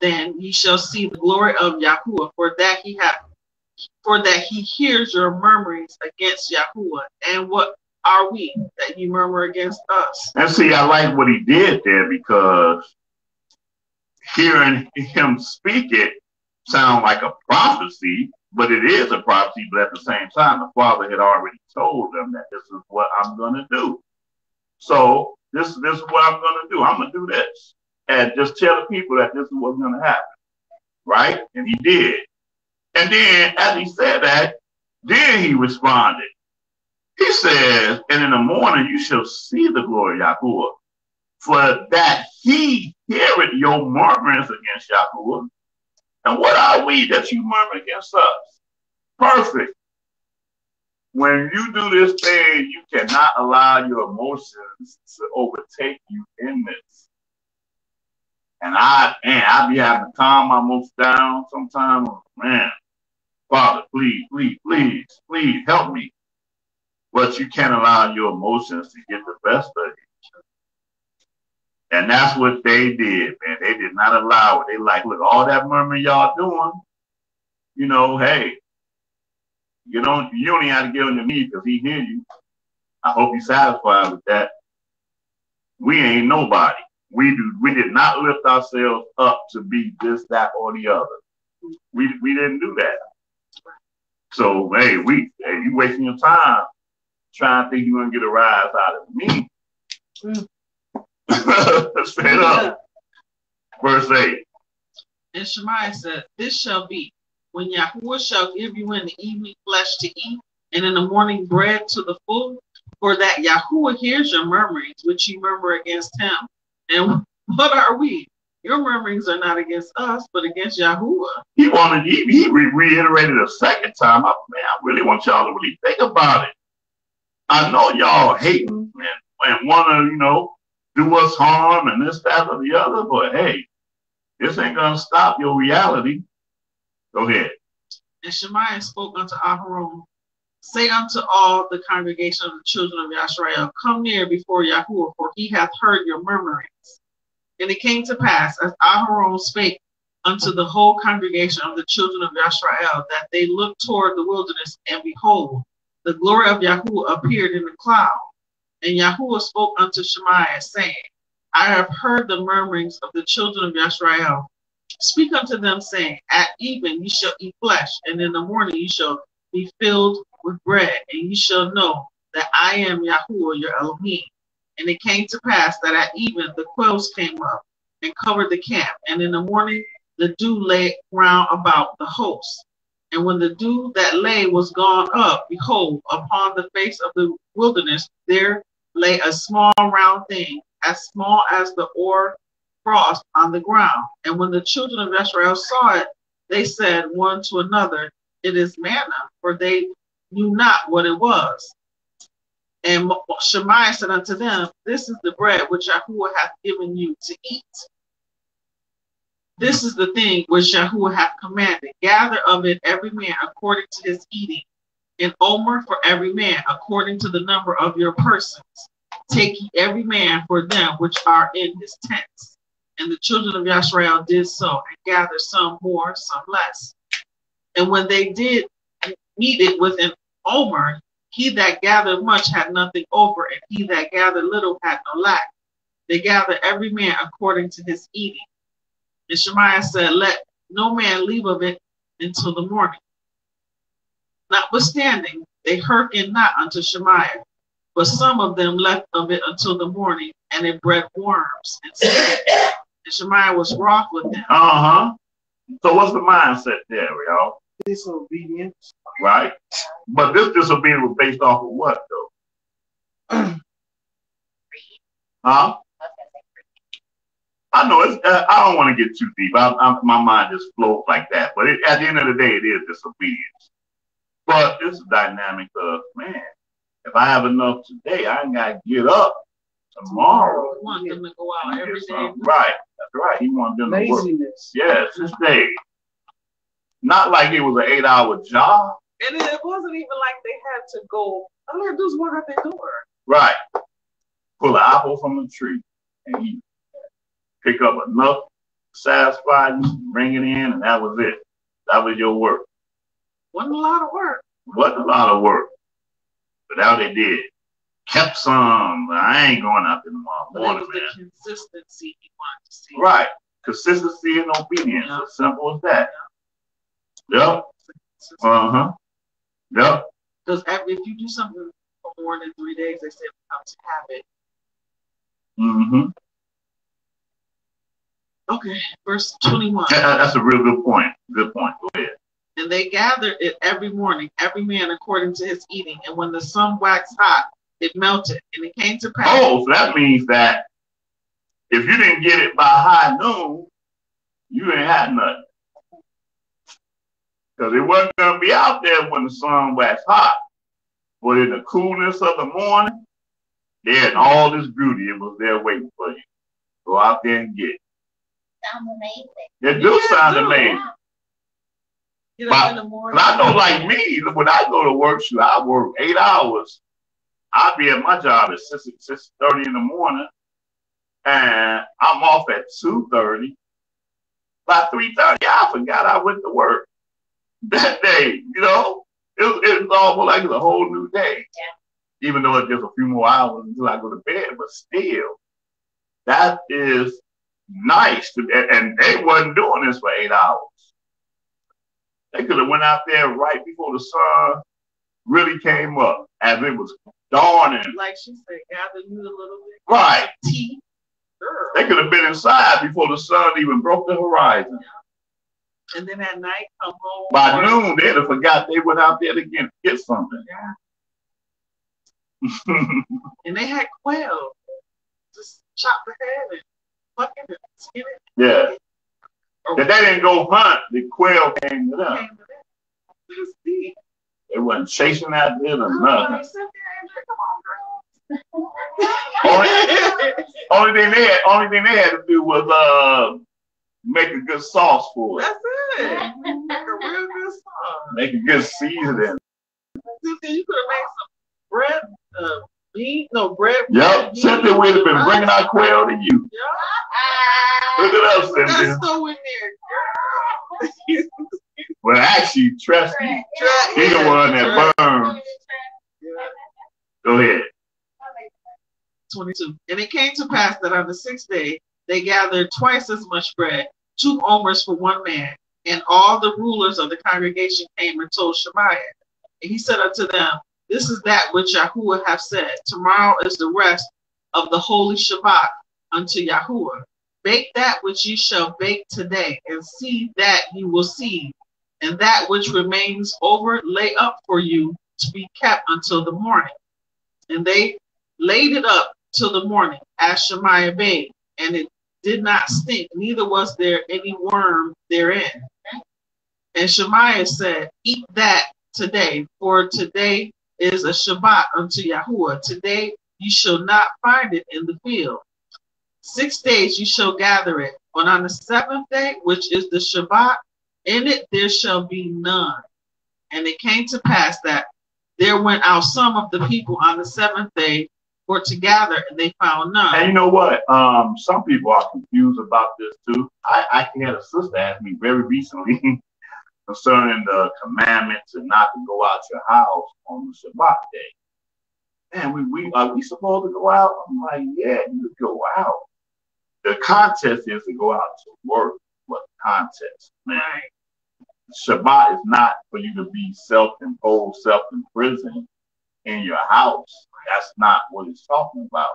then ye shall see the glory of Yahuwah, for that he hears your murmurings against Yahuwah. And what are we that ye murmur against us? And see, I like what he did there, because hearing him speak it sound like a prophecy, but it is a prophecy. But at the same time, the Father had already told them that this is what I'm going to do. So this is what I'm going to do. I'm going to do this. And just tell the people that this is what's going to happen. Right? And he did. And then, as he said that, then he responded. He says, and in the morning you shall see the glory of Yahuwah, for that he heareth your murmurings against Yahuwah. And what are we that you murmur against us? Perfect. When you do this thing, you cannot allow your emotions to overtake you in this. And I be having to calm my emotions down sometimes. Man, Father, please help me. But you can't allow your emotions to get the best of you. And that's what they did, man. They did not allow it. They like, look, all that murmuring y'all doing, you know, hey, you don't even have to get on your knees because he hear you. I hope you're satisfied with that. We ain't nobody. We did not lift ourselves up to be this, that, or the other. We didn't do that. So hey, you wasting your time trying to think you're gonna get a rise out of me. Straight up. Verse 8. And Shemaiah said, this shall be when Yahuwah shall give you in the evening flesh to eat, and in the morning bread to the full, for that Yahuwah hears your murmurings, which you murmur against him. And what are we? Your murmurings are not against us, but against Yahuwah. He reiterated a second time. I really want y'all to really think about it. I know y'all hating and want to, do us harm and this, that, or the other, but hey, this ain't going to stop your reality. Go ahead. And Shemaiah spoke unto Aharon, say unto all the congregation of the children of Yashrael, come near before Yahuwah, for he hath heard your murmurings. And it came to pass, as Aharon spake unto the whole congregation of the children of Yashrael, that they looked toward the wilderness, and behold, the glory of Yahuwah appeared in the cloud. And Yahuwah spoke unto Shemaiah, saying, I have heard the murmurings of the children of Yashrael. Speak unto them, saying, at even ye shall eat flesh, and in the morning ye shall be filled with bread, and ye shall know that I am Yahuwah your Elohim. And it came to pass that at even the quails came up and covered the camp, and in the morning the dew lay round about the host. And when the dew that lay was gone up, behold, upon the face of the wilderness there lay a small round thing, as small as the hoar frost on the ground. And when the children of Israel saw it, they said one to another, it is manna, for they knew not what it was. And Shemaiah said unto them, this is the bread which Yahuwah hath given you to eat. This is the thing which Yahuwah hath commanded. Gather of it every man according to his eating, an omer for every man according to the number of your persons. Take ye every man for them which are in his tents. And the children of Yashrael did so, and gathered some more, some less. And when they did meet it with an omer, he that gathered much had nothing over, and he that gathered little had no lack. They gathered every man according to his eating. And Shemaiah said, let no man leave of it until the morning. Notwithstanding, they hearkened not unto Shemaiah, but some of them left of it until the morning, and it bred worms and snakes. And Shemaiah was wroth with them. So what's the mindset there, y'all? Disobedience. Right? But this disobedience was based off of what, though? Huh? I know I don't want to get too deep. My mind just flows like that. But at the end of the day, it is disobedience. But it's a dynamic of, man, if I have enough today, I ain't got to get up tomorrow. He wants them to go out every day. Right. That's right. He wants them to work. Laziness. Yes, this day. Not like it was an 8-hour job. And it wasn't even like they had to go, all they do is work at their door. Right. Pull an apple from the tree and eat. Pick up enough, satisfy you, bring it in, and that was it. That was your work. Wasn't a lot of work. Wasn't a lot of work. But now they did. Kept some. I ain't going out there tomorrow morning, man. The consistency he wanted to see. Right. Consistency and obedience. Yeah. As simple as that. Yeah. Yep. Yep. Because if you do something for more than 3 days, they say it becomes habit. Mm-hmm. Okay, verse 21. That's a real good point. Good point. Go ahead. And they gathered it every morning, every man according to his eating. And when the sun waxed hot, it melted. And it came to pass. Oh, so that means that if you didn't get it by high noon, you ain't had nothing. Because it wasn't going to be out there when the sun waxed hot. But in the coolness of the morning, they had all this beauty. It was there waiting for you. Go out there and get it. Sounds amazing. It do sound amazing. Get up in the morning. I know, like me, when I go to work, I work 8 hours. I'll be at my job at 6:30 in the morning, and I'm off at 2:30. By 3:30, I forgot I went to work that day. You know, it was almost like it's a whole new day. Yeah. Even though it's just a few more hours until I go to bed, but still, that is nice. And they wasn't doing this for 8 hours. They could have went out there right before the sun really came up, as it was dawning. Like she said, gather you a little bit. Right. Tea. Girl. They could have been inside before the sun even broke the horizon. Yeah. And then at night, come home. By noon, they'd have forgot they went out there to get something. Yeah. And they had quail. Just chop the head and pluck it and skin it. Yeah. If they didn't go hunt, the quail came to them. They wasn't chasing out there or nothing. Only thing they had to do was make a good sauce for it. That's it. Make a real good sauce. Make a good seasoning. You could have made some bread, bread. Yep. Cynthia would have been bringing our quail to you. Yep. Look at us, Cynthia. That's so in there. Well, actually, trust me. He's the one that burns. Go ahead. 22. And it came to pass that on the 6th day, they gathered twice as much bread, 2 omers for one man. And all the rulers of the congregation came and told Shemaiah. And he said unto them, this is that which Yahuwah hath said. Tomorrow is the rest of the holy Shabbat unto Yahuwah. Bake that which ye shall bake today, and see that ye will see. And that which remains over, lay up for you to be kept until the morning. And they laid it up till the morning, as Shemaiah bade, and it did not stink, neither was there any worm therein. And Shemaiah said, eat that today, for today is a Shabbat unto Yahuwah. Today you shall not find it in the field. 6 days you shall gather it, but on the 7th day, which is the Shabbat, in it there shall be none. And it came to pass that there went out some of the people on the 7th day for to gather, and they found none. And you know what? Some people are confused about this too. I actually had a sister ask me very recently concerning the commandment to not to go out your house on the Shabbat day. Man, are we supposed to go out? I'm like, yeah, you go out. The contest is to go out to work. What the contest, man? Right. Shabbat is not for you to be self-imposed, self-imprisoned in your house. That's not what it's talking about.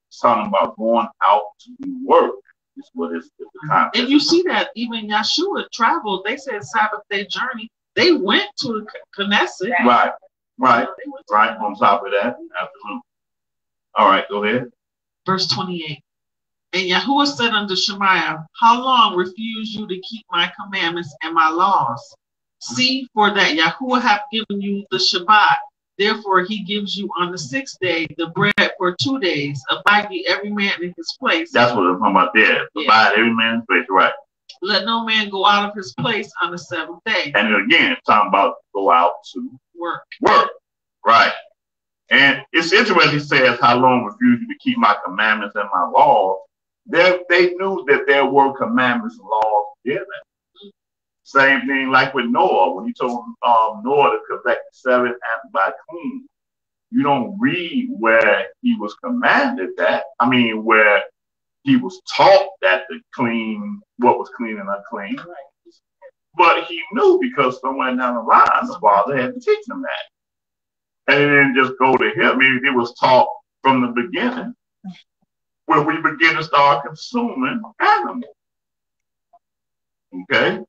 It's talking about going out to do work. Is what is the contest. And you see that even Yeshua traveled. They said Sabbath day journey. They went to Knesset. Right. On top of that, absolutely. All right, go ahead. Verse 28. And Yahuwah said unto Shemaiah, how long refuse you to keep my commandments and my laws? See, for that Yahuwah hath given you the Shabbat. Therefore he gives you on the 6th day the bread for 2 days. Abide ye every man in his place. That's what I'm talking about there. Abide every man in his place, right. Let no man go out of his place on the 7th day. And again, it's talking about go out to work. Right. And it's interesting he says, how long refuse you to keep my commandments and my laws? They knew that there were commandments and laws given. Same thing like with Noah, when he told Noah to collect 7 and by clean. You don't read where he was commanded that. I mean, where he was taught that to clean what was clean and unclean. But he knew because somewhere down the line, the Father had to teach him that. And it didn't just go to him. Maybe it was taught from the beginning, where we begin to start consuming animals. Okay?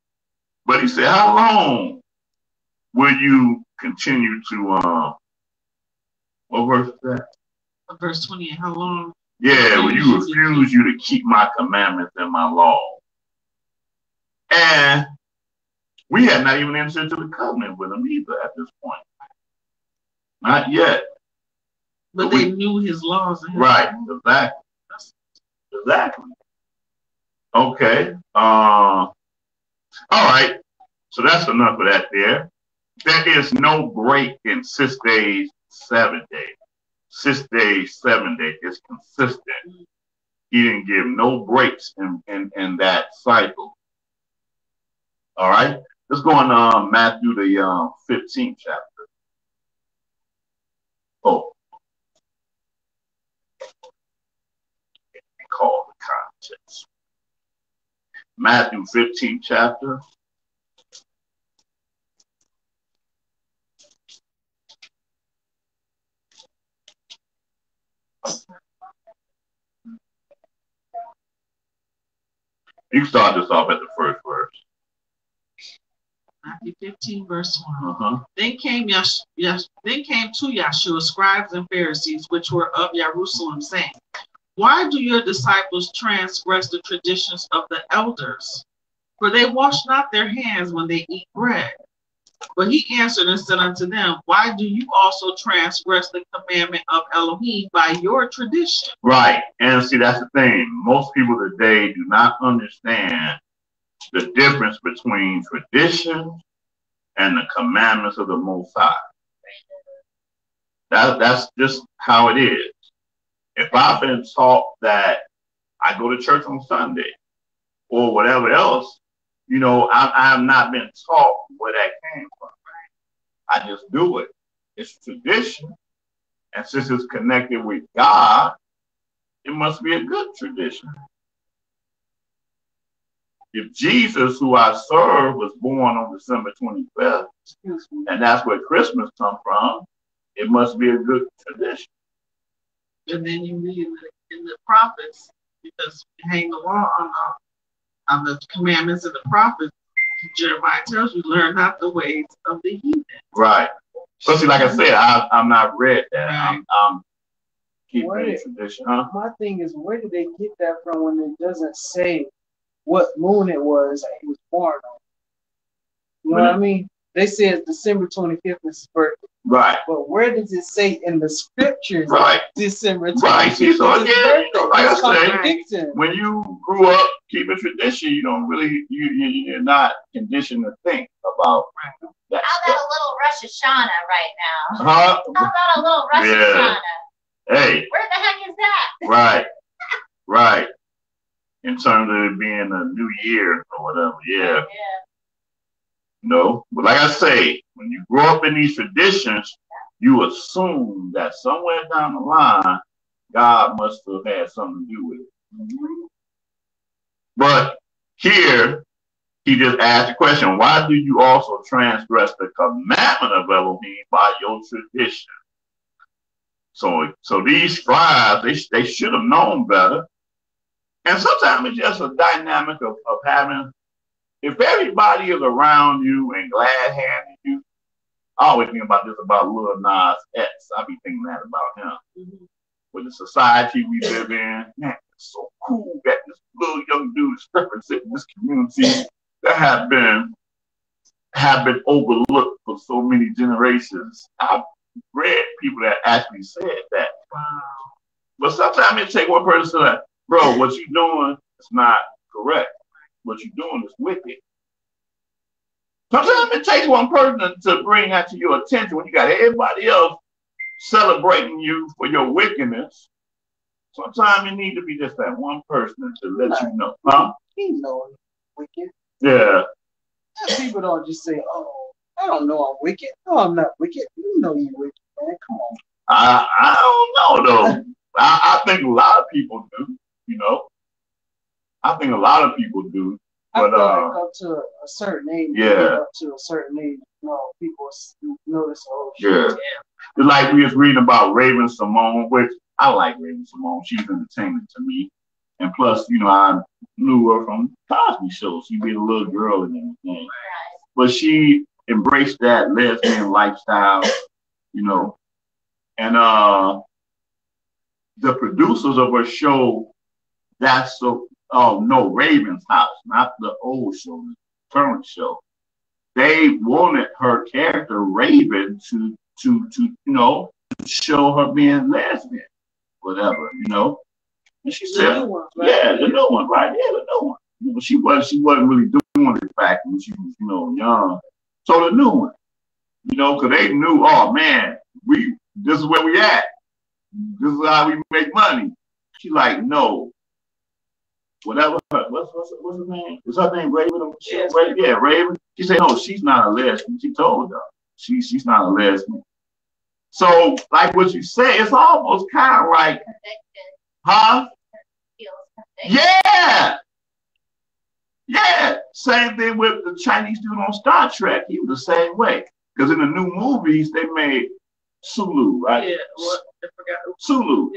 But he said, how long will you continue to what verse is that? Verse 28. How long? Yeah, will you refuse you to keep my commandments and my law? And we had not even entered into the covenant with him either at this point. Not yet. But they knew his laws. And his right, exactly. Exactly. Okay. All right. So that's enough of that there. There is no break in 6 days, 7 days. 6 days, 7 days. It's consistent. He didn't give no breaks in that cycle. All right. Let's go on Matthew, the 15th chapter. Oh. Call the context. Matthew 15th chapter. You start this off at the first verse. Matthew 15, verse 1. Then came to Yahshua scribes and Pharisees, which were of Jerusalem, saying, why do your disciples transgress the traditions of the elders? For they wash not their hands when they eat bread. But he answered and said unto them, why do you also transgress the commandment of Elohim by your tradition? Right. And see, that's the thing. Most people today do not understand the difference between tradition and the commandments of the Most High. That's just how it is. If I've been taught that I go to church on Sunday or whatever else, you know, I have not been taught where that came from. I just do it. It's tradition. And since it's connected with God, it must be a good tradition. If Jesus, who I serve, was born on December 25th, and that's where Christmas comes from, it must be a good tradition. And then you read in the prophets, because you hang the law on the commandments of the prophets, Jeremiah tells you, learn not the ways of the heathen. Right. So see, like I said, I'm not read that. Right. I'm keeping the tradition. Huh? My thing is, where did they get that from when it doesn't say what moon it was that he was born on? You know what I mean? They said December 25th is his birthday. Right. But where does it say in the scriptures? Right. December 25th. Right. See, so again, like I say, when you grew up keeping tradition, you don't really, you're not conditioned to think about that. How about a little Rosh Hashanah right now? Huh? How about a little Rosh Hashanah? Hey. Where the heck is that? Right. Right. In terms of it being a new year or whatever. Yeah. No, but like I say, when you grow up in these traditions, you assume that somewhere down the line, God must have had something to do with it. But here, he just asked the question, why do you also transgress the commandment of Elohim by your tradition? So these scribes, they should have known better. And sometimes it's just a dynamic of having, if everybody is around you and glad-handing you, I always think about this about Lil Nas X. I be thinking that about him. With the society we live in, man, it's so cool that this little young dude is representing this community that have been overlooked for so many generations. I've read people that actually said that. Wow. But sometimes it takes one person to say, like, bro, what you doing is not correct. What you're doing is wicked. Sometimes it takes one person to bring that to your attention when you got everybody else celebrating you for your wickedness. Sometimes it need to be just that one person to let you know. Huh? He knows wicked. Yeah. People don't just say, oh, I don't know I'm wicked. No, I'm not wicked. You know you're wicked, man. Come on. I don't know, though. I think a lot of people do, you know. I think a lot of people do. But I feel like up to a certain age, up to a certain age, you know, people notice, oh, shit. Yeah. It's like we was reading about Raven Simone, which I like Raven Simone. She's entertaining to me. And plus, you know, I knew her from Cosby Show. She be a little girl and everything. But she embraced that lesbian lifestyle, you know. And the producers of her show, that's so no, Raven's House, not the old show, the current show. They wanted her character Raven to you know, show her being lesbian, whatever, you know. And she said, the new one, right? Yeah, the new one, right? Yeah, the new one. You know, she wasn't really doing it back when she was, you know, young. So the new one, you know, because they knew, oh man, this is where we at. This is how we make money. She's like, no. Whatever. What's her name? Is her name Raven? Yes. Yeah, Raven. She said, no, she's not a lesbian. She told her she's not a lesbian. So, like what you say, it's almost kind of like, huh? Yeah. Yeah. Same thing with the Chinese dude on Star Trek. He was the same way. Because in the new movies, they made Sulu, right? Yeah. What? I forgot. Sulu.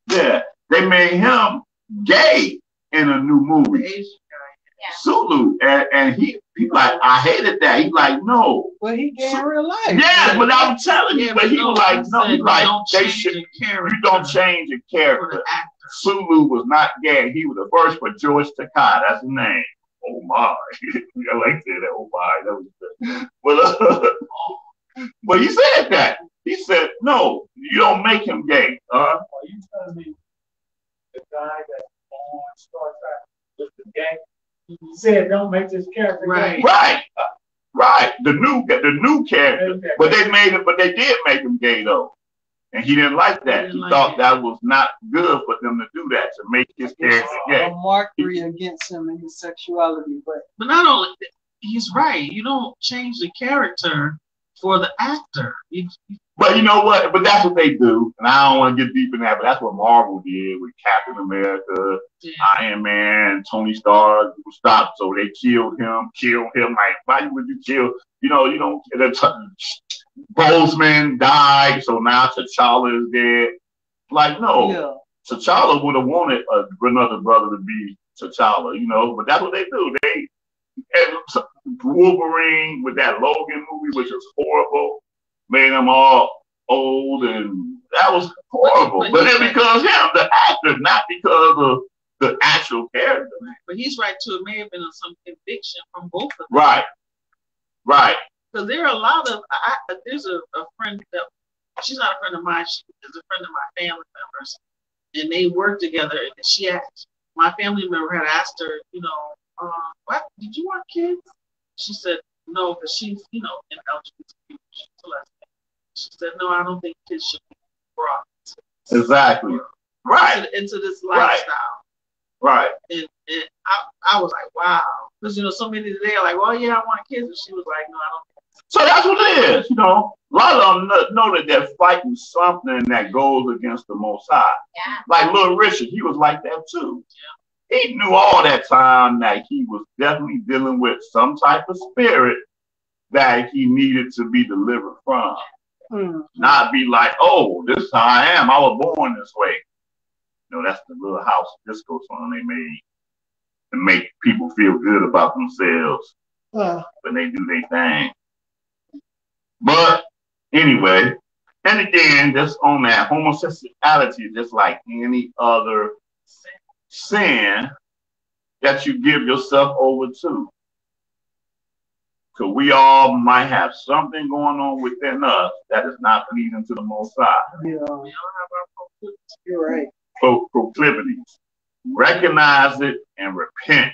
Yeah. Yeah. They made him gay in a new movie. Yeah. Sulu. And he like, I hated that. He's like, no. Well, he gay in real life. Yeah, but I'm telling you, but he was like, no, he's like, you don't change your character. Sulu was not gay. He was the first for George Takei. That's his name. Oh my. I like that. Oh my. That was good. But he said that. He said, no, you don't make him gay. Are you telling me the guy that's on Star Trek is gay? He said, don't make this character gay. Right. Right. The new character. But they did make him gay though. And he didn't like that. He thought that was not good for them to do that, to make his character gay. A mockery against him and his sexuality. But not only, he's right. You don't change the character for the actor. But you know what? But that's what they do. And I don't want to get deep in that, but that's what Marvel did with Captain America, Iron Man, Tony Stark. Stopped, so they killed him. Like, why would you kill? You know, Boseman died, so now T'Challa is dead. Like, no. T'Challa would have wanted another brother to be T'Challa, you know, but that's what they do. Wolverine with that Logan movie, which was horrible, made them all old, and that was horrible. But then because him, the actor, not because of the actual character. But he's right too. It may have been some conviction from both of them. Right. Because there are a lot of, there's a friend that, she's not a friend of mine, she is a friend of my family members, and they work together, and my family member had asked her, you know, what, did you want kids? She said, no, because she's, you know, in LGBT, she's a lesbian. She said, no, I don't think kids should be brought exactly. Right. into this lifestyle. Right. And I was like, wow. Because, you know, so many today are like, well, yeah, I want kids. And she was like, no, I don't. So that's what it is, you know. A lot of them know that they're fighting something that goes against the Most High. Yeah. Like Little Richard, he was like that too. Yeah. He knew all that time that he was definitely dealing with some type of spirit that he needed to be delivered from. Not be like, oh, this is how I am. I was born this way. You know, that's the little house disco song they made to make people feel good about themselves when they do their thing. But anyway, and again, just on that, homosexuality is just like any other sin that you give yourself over to. Because we all might have something going on within us that is not pleasing to the Most High. Yeah. We all have our proclivities. You're right. Proclivities. Recognize it and repent.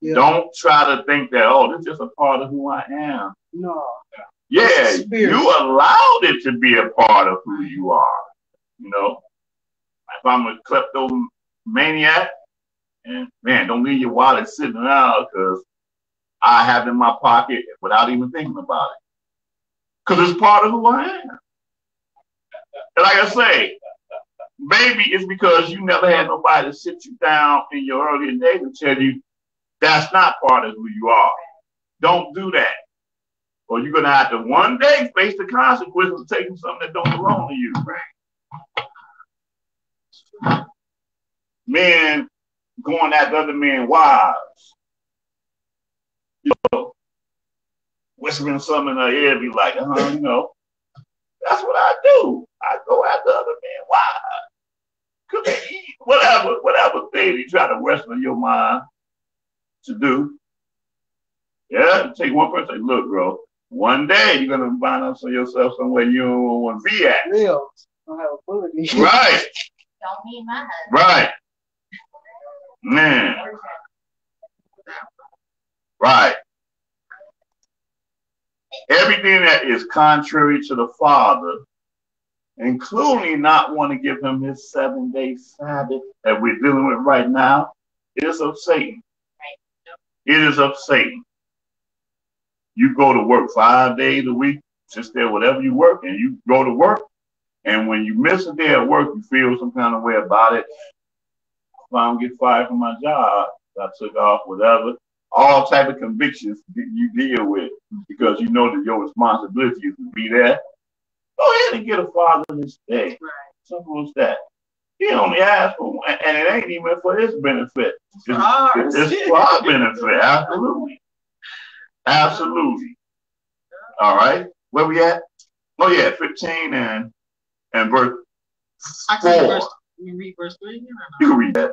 Yeah. Don't try to think that, oh, this is just a part of who I am. No. Yeah, you allowed it to be a part of who you are. You know, if I'm a kleptomaniac, and man, don't leave your wallet sitting around because I have it in my pocket without even thinking about it. Because it's part of who I am. And like I say, maybe it's because you never had nobody to sit you down in your earlier days and tell you that's not part of who you are. Don't do that. Or you're going to have to one day face the consequences of taking something that don't belong to you. Men going after other men's wives. You know, whispering something in her ear, be like, you know, that's what I do. I go after other men. Why? Could they eat? Whatever thing you try to wrestle in your mind to do. Yeah, take one person. Say, look, bro, one day you're gonna find out yourself somewhere you don't want to be at. Real. Don't have ability. Right. Don't need my husband. Right. Man. Right. Everything that is contrary to the Father, including not want to give him his 7-day Sabbath that we're dealing with right now, is of Satan. Right. It is of Satan. You go to work 5 days a week, just there, whatever you work, and you go to work, and when you miss a day at work, you feel some kind of way about it. If I don't get fired from my job, I took off, whatever. All type of convictions you deal with because you know that your responsibility is to be there. Go ahead and get a fatherless day. Right. Simple as that. He only asked for one, and it ain't even for his benefit. It's for our benefit. Absolutely. Absolutely. All right. Where we at? Oh yeah, 15 and verse 4. You read verse 3 again or not? You can read that.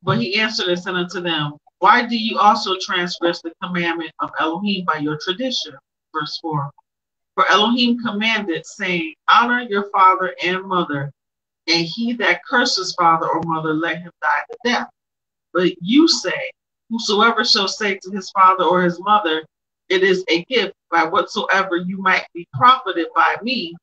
But he answered and said unto them, why do you also transgress the commandment of Elohim by your tradition? Verse 4. For Elohim commanded, saying, honor your father and mother, and he that curses father or mother, let him die the death. But you say, whosoever shall say to his father or his mother, it is a gift by whatsoever you might be profited by me,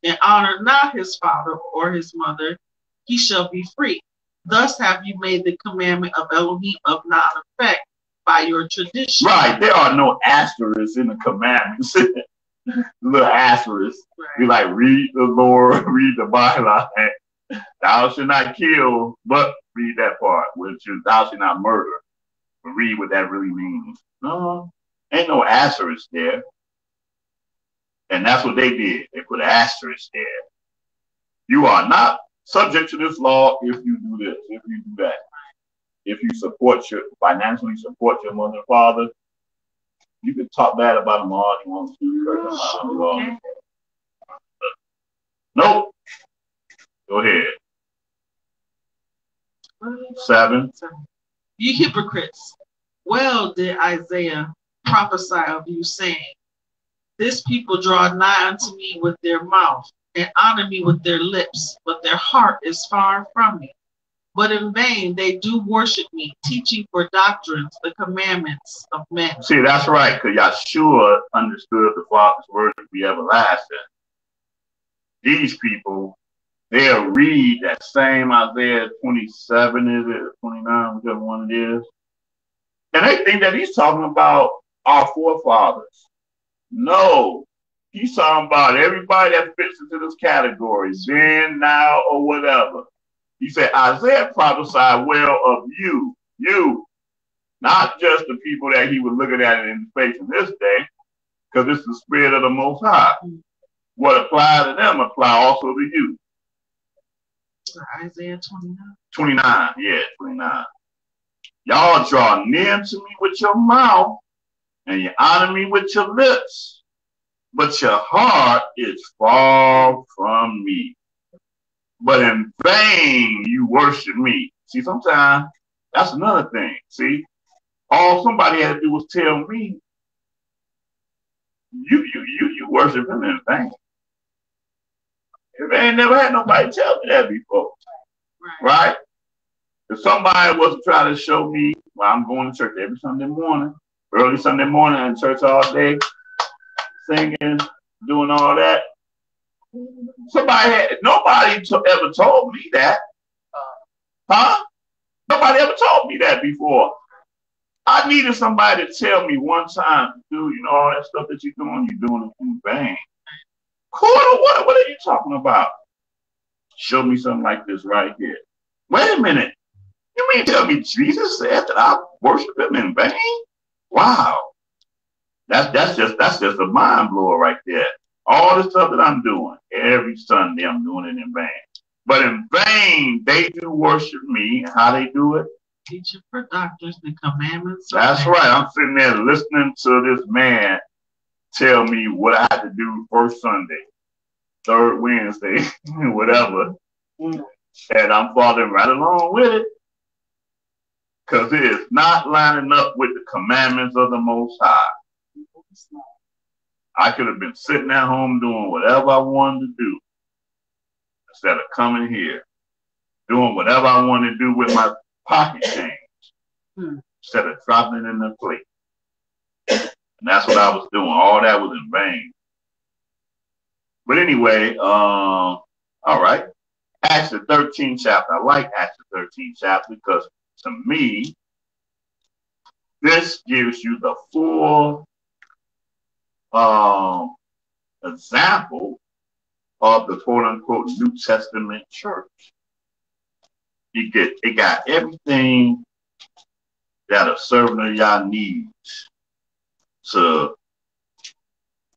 and honor not his father or his mother, he shall be free. Thus have you made the commandment of Elohim of non-effect by your tradition. Right. There are no asterisks in the commandments. Little asterisks. Right. We like read the Lord, read the Bible. Thou shalt not kill, but read that part, which is thou shalt not murder. But read what that really means. No, ain't no asterisk there. And that's what they did. They put an asterisk there. You are not subject to this law if you do this, if you do that. If you financially support your mother and father, you can talk bad about them all you want to. Nope. Go ahead. 7. You hypocrites. Well did Isaiah prophesy of you, saying, this people draw nigh unto me with their mouth, and honor me with their lips, but their heart is far from me. But in vain they do worship me, teaching for doctrines the commandments of men. See, that's right, because Yahshua understood the Father's word to be everlasting. These people, they'll read that same Isaiah 27, is it, 29, whichever one it is, and they think that he's talking about our forefathers. No. He's talking about everybody that fits into this category, then, now, or whatever. He said, Isaiah prophesied well of you, not just the people that he was looking at in the face in this day, because it's the Spirit of the Most High. What applies to them apply also to you. Isaiah 29. 29, yeah, 29. Y'all draw near to me with your mouth, and you honor me with your lips, but your heart is far from me. But in vain you worship me. See, sometimes that's another thing. See, all somebody had to do was tell me, you worship him in vain. If I ain't never had nobody tell me that before, right? If somebody was trying to show me, well, I'm going to church every Sunday morning, early Sunday morning, in church all day, singing, doing all that. Nobody ever told me that. Huh? Nobody ever told me that before. I needed somebody to tell me one time, dude, you know, all that stuff that you're doing it in vain. Cool, what are you talking about? Show me something like this right here. Wait a minute. You mean tell me Jesus said that I worship him in vain? Wow. That's just a mind blower right there. All the stuff that I'm doing, every Sunday I'm doing it in vain. But in vain, they do worship me. How they do it? Teaching for doctors the commandments. That's right. I'm sitting there listening to this man tell me what I had to do first Sunday, third Wednesday, whatever. And I'm following right along with it. Because it is not lining up with the commandments of the Most High. I could have been sitting at home doing whatever I wanted to do instead of coming here, doing whatever I wanted to do with my pocket change instead of dropping it in the plate. And that's what I was doing. All that was in vain. But anyway, all right. Acts the 13th chapter. I like Acts the 13th chapter because to me, this gives you the full example of the quote-unquote New Testament church. It got everything that a servant of Yah needs to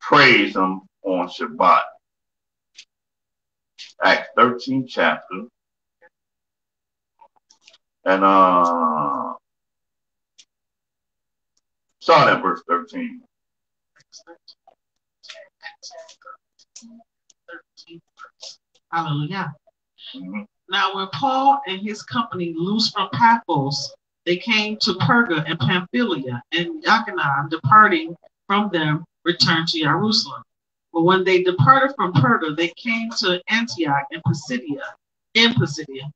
praise him on Shabbat. Acts 13th chapter. And start at verse 13. Hallelujah. Now when Paul and his company loosed from Paphos, they came to Perga and Pamphylia, and Yochanan, departing from them, returned to Jerusalem. But when they departed from Perga, they came to Antioch in Pisidia,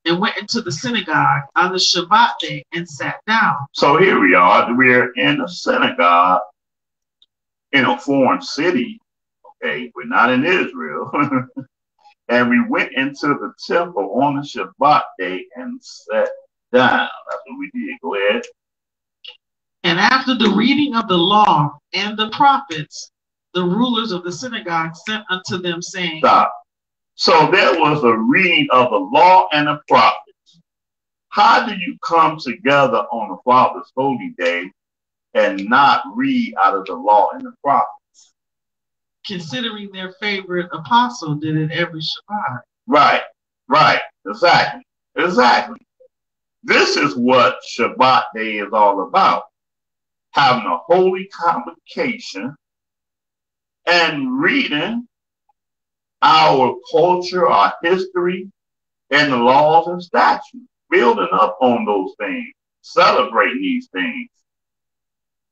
and went into the synagogue on the Shabbat day and sat down. So here we are. We're in a synagogue in a foreign city. Okay, we're not in Israel. And we went into the temple on the Shabbat day and sat down. That's what we did. Go ahead. And after the reading of the law and the prophets, the rulers of the synagogue sent unto them, saying, Stop. So there was a reading of the law and the prophets. How do you come together on the Father's holy day and not read out of the law and the prophets? Considering their favorite apostle did it every Shabbat. Right. Exactly. This is what Shabbat day is all about. Having a holy convocation and reading our culture, our history, and the laws and statutes, building up on those things, celebrating these things.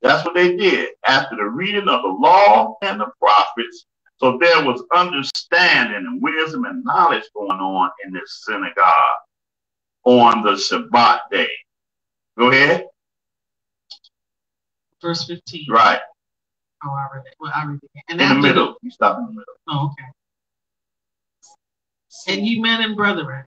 That's what they did after the reading of the law and the prophets. So there was understanding and wisdom and knowledge going on in this synagogue on the Shabbat day. Go ahead. Verse 15. Right. Oh, I read it. Well, I read it. And in the middle. You stop in the middle. Oh, okay. And ye men and brethren,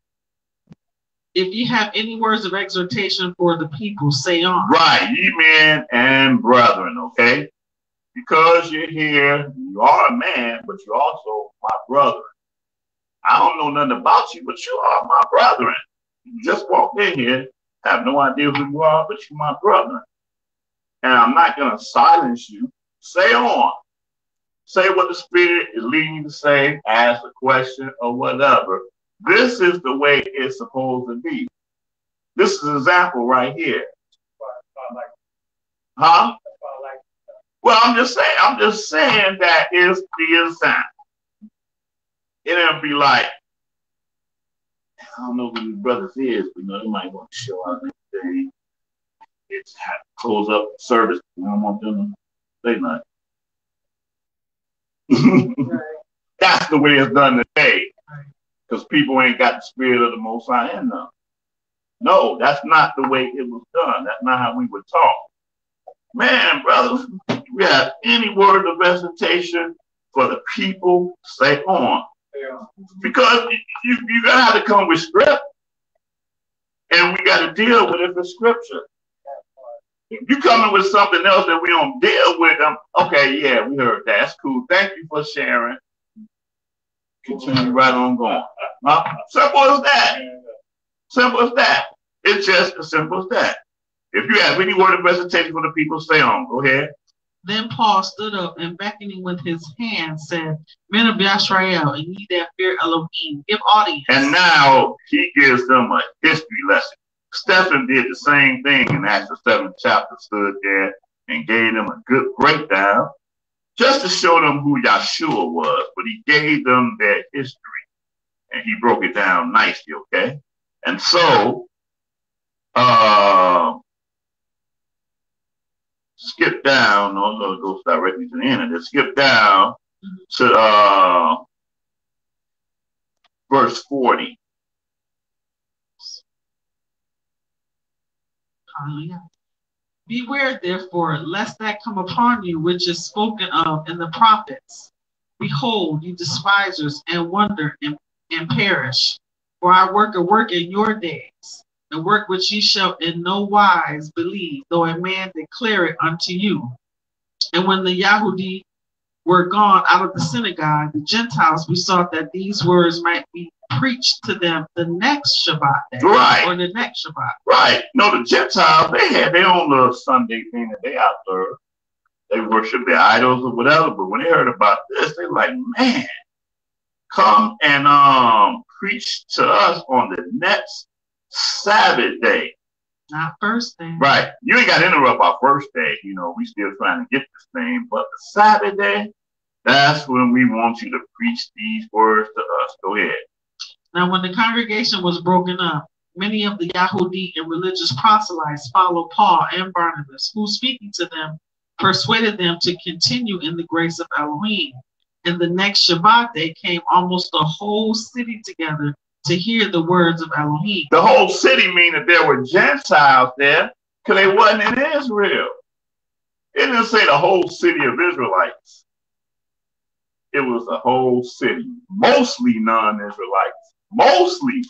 if you have any words of exhortation for the people, say on. Right, ye men and brethren, okay? Because you're here, you are a man, but you're also my brother. I don't know nothing about you, but you are my brethren. You just walked in here, have no idea who you are, but you're my brother. And I'm not going to silence you. Say on. Say what the Spirit is leading you to say, ask a question or whatever. This is the way it's supposed to be. This is an example right here. Huh? Well, I'm just saying that is the example. It'll be like, I don't know who these brothers is, but they might want to show up next day. It's close up service. We don't want them to say nothing. That's the way it's done today. Because people ain't got the Spirit of the Most High in them. No, that's not the way it was done. That's not how we would talk. Man, brothers, we have any word of exhortation for the people, say on. Yeah. Because you gotta have to come with script. And we gotta deal with it with scripture. If you coming with something else that we don't deal with them, okay, yeah, we heard that. That's cool. Thank you for sharing. Continue right on going. Simple as that. Simple as that. It's just as simple as that. If you have any word of exhortation for the people, say on. Go ahead. Then Paul stood up and beckoning with his hand said, Men of Yisrael, and ye that fear Elohim, give audience. And now he gives them a history lesson. Stephen did the same thing in Acts the 7th chapter, stood there and gave them a good breakdown just to show them who Yahshua was, but he gave them their history. And he broke it down nicely, okay? And so, skip down, no, it goes directly to the end of this. Skip down to verse 40. Hallelujah. Beware, therefore, lest that come upon you which is spoken of in the prophets. Behold, you despisers, and wonder and perish. For I work a work in your days, a work which ye shall in no wise believe, though a man declare it unto you. And when the Yahudi were gone out of the synagogue, the Gentiles besought that these words might be preached to them the next Shabbat day, right, or the next Shabbat. Right. No, the Gentiles, they had their own little Sunday thing that they observed. They worship their idols or whatever. But when they heard about this, they like, man, come and preach to us on the next Sabbath day. Not first day. Right. You ain't got to interrupt our first day. You know, we still trying to get this thing. But the Sabbath day, that's when we want you to preach these words to us. Go ahead. Now, when the congregation was broken up, many of the Yahudi and religious proselytes followed Paul and Barnabas, who, speaking to them, persuaded them to continue in the grace of Elohim. And the next Shabbat day came almost the whole city together to hear the words of Elohim. The whole city mean that there were Gentiles there because they wasn't in Israel. It didn't say the whole city of Israelites. It was the whole city, mostly non-Israelites. Mostly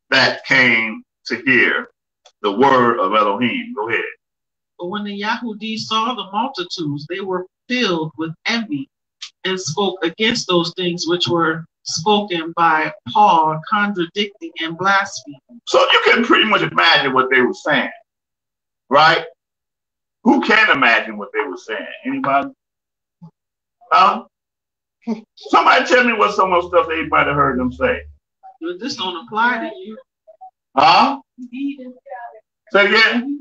that came to hear the word of Elohim. Go ahead. But when the Yahudi saw the multitudes, they were filled with envy and spoke against those things which were spoken by Paul, contradicting and blaspheming. So you can pretty much imagine what they were saying, right? Who can imagine what they were saying? Anybody? Somebody tell me what some of the stuff everybody heard them say. This don't apply to you. Huh? Say again?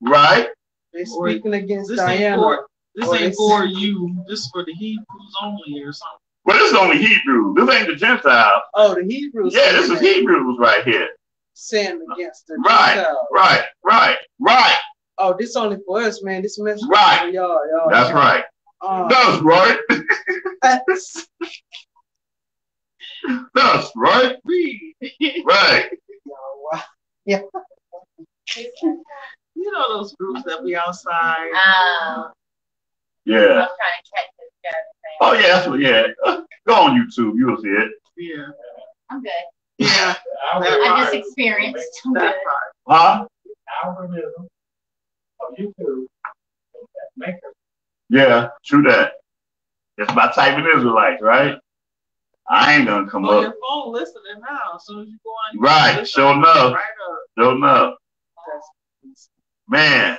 Right? They're speaking against this Diana. This ain't for you. This is for the Hebrews only or something. Well, this is only Hebrews. This ain't the Gentiles. Oh, the Hebrews. Yeah, this is Hebrews right here. Sin against the Gentiles. Right. Oh, this only for us, man. This message right. For y'all. That's right. That's right. That's right. Right. Yeah. You know those groups that be outside. Yeah. I'm trying to catch this guy. Oh yeah, that's what. Yeah. Go on YouTube. You'll see it. Yeah. I'm good. Yeah. I just experienced. That part. Huh? Algorithm of YouTube. Yeah, true that. It's by typing Israelites, right? I ain't gonna come up. Your phone listening now, as soon as you go on. Right, sure enough. Sure enough. Man.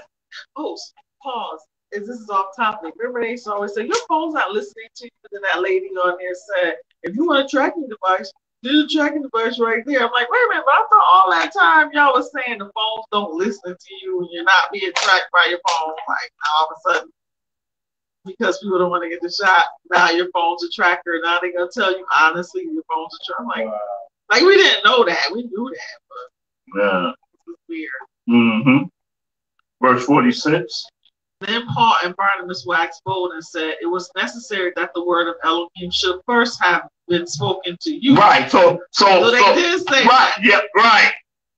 Oh, pause. This is off topic. Remember they used to always say, your phone's not listening to you. And then that lady on there said, if you want a tracking device, do the tracking device right there. I'm like, wait a minute, but I thought all that time y'all was saying the phones don't listen to you and you're not being tracked by your phone. Like, all of a sudden, because people don't want to get the shot, now your phone's a tracker. Now they're going to tell you, honestly, your phone's a tracker. Like, we didn't know that. We knew that, but yeah. It was weird. Mm-hmm. Verse 46. Then Paul and Barnabas waxed bold and said, it was necessary that the word of Elohim should first have been spoken to you. Right. So they did say right. That. Yeah.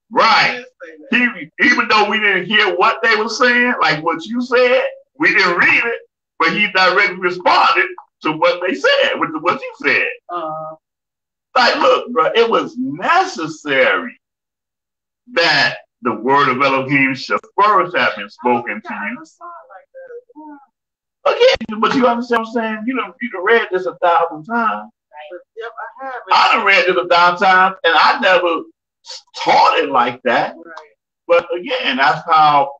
Right. Even though we didn't hear what they were saying, like what you said, we didn't read it, but he directly responded to what they said, with what you said. Like, look, bro, it was necessary that the word of Elohim should first have been spoken to you. Again, but you understand what I'm saying? You done read this 1,000 times. Yep, I have. I done read this 1,000 times, and I never taught it like that. Right. But again, that's how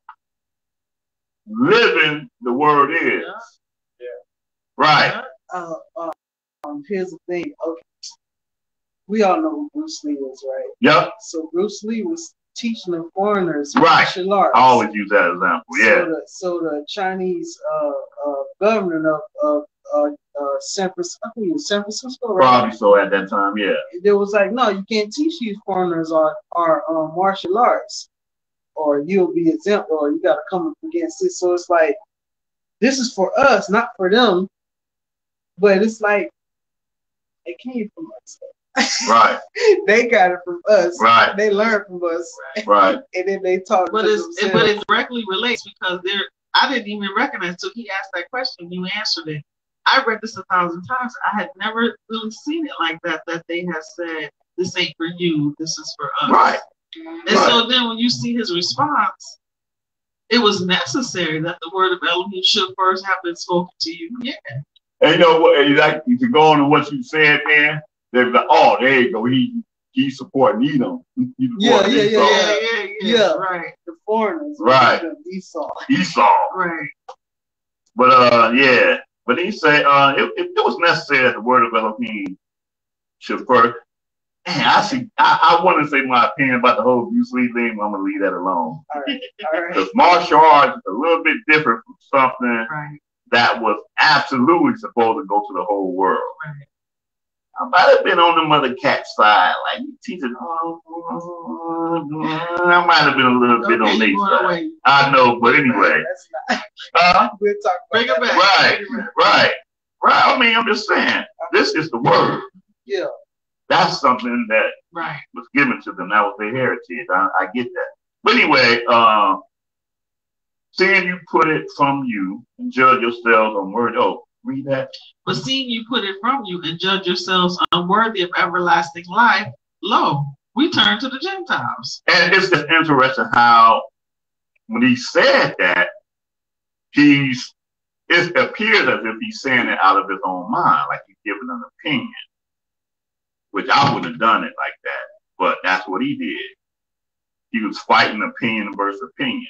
living the word is. Yeah. Right. Here's the thing. Okay. We all know who Bruce Lee is, right? Yep. So Bruce Lee was teaching the foreigners right. martial arts. I always use that example. Yeah. So the Chinese governor of San Francisco, I think it was San Francisco, right? Probably so at that time. Yeah. It was like, no, you can't teach these foreigners our martial arts, or you'll be exempt, or you got to come up against it. So it's like, this is for us, not for them. But it's like, it came from us. Right. They got it from us. Right. They learned from us. Right. And then they taught. But it directly relates, because I didn't even recognize until he asked that question. You answered it. I read this 1,000 times. I had never really seen it like that. That they had said, "This ain't for you. This is for us." Right. And so then when you see his response, it was necessary that the word of Elohim should first have been spoken to you. Yeah. And you know what? Like, to go on to what you said, man. They're like, oh, there you go. He's supporting Edom. Yeah. Right. The foreigners. Right. Esau. Right. But yeah. But he said it was necessary that the word of Elohim should first. Man, I want to say my opinion about the whole Bruce Lee thing, but I'm gonna leave that alone. All right. Because martial arts is a little bit different from something that was absolutely supposed to go to the whole world. Right. I might have been on the mother cat side, like teaching. I might have been a little bit on their side. I know, but anyway. We'll talk Bring it back. Right. I mean, I'm just saying, this is the word. Yeah. That's something that was given to them. That was their heritage. I get that. But anyway, seeing you put it from you and judge yourselves on word. Oh, read that. But seeing you put it from you and judge yourselves unworthy of everlasting life, lo, we turn to the Gentiles. And it's just interesting how when he said that, it appears as if he's saying it out of his own mind, like he's giving an opinion, which I wouldn't have done it like that, but that's what he did. He was fighting opinion versus opinion.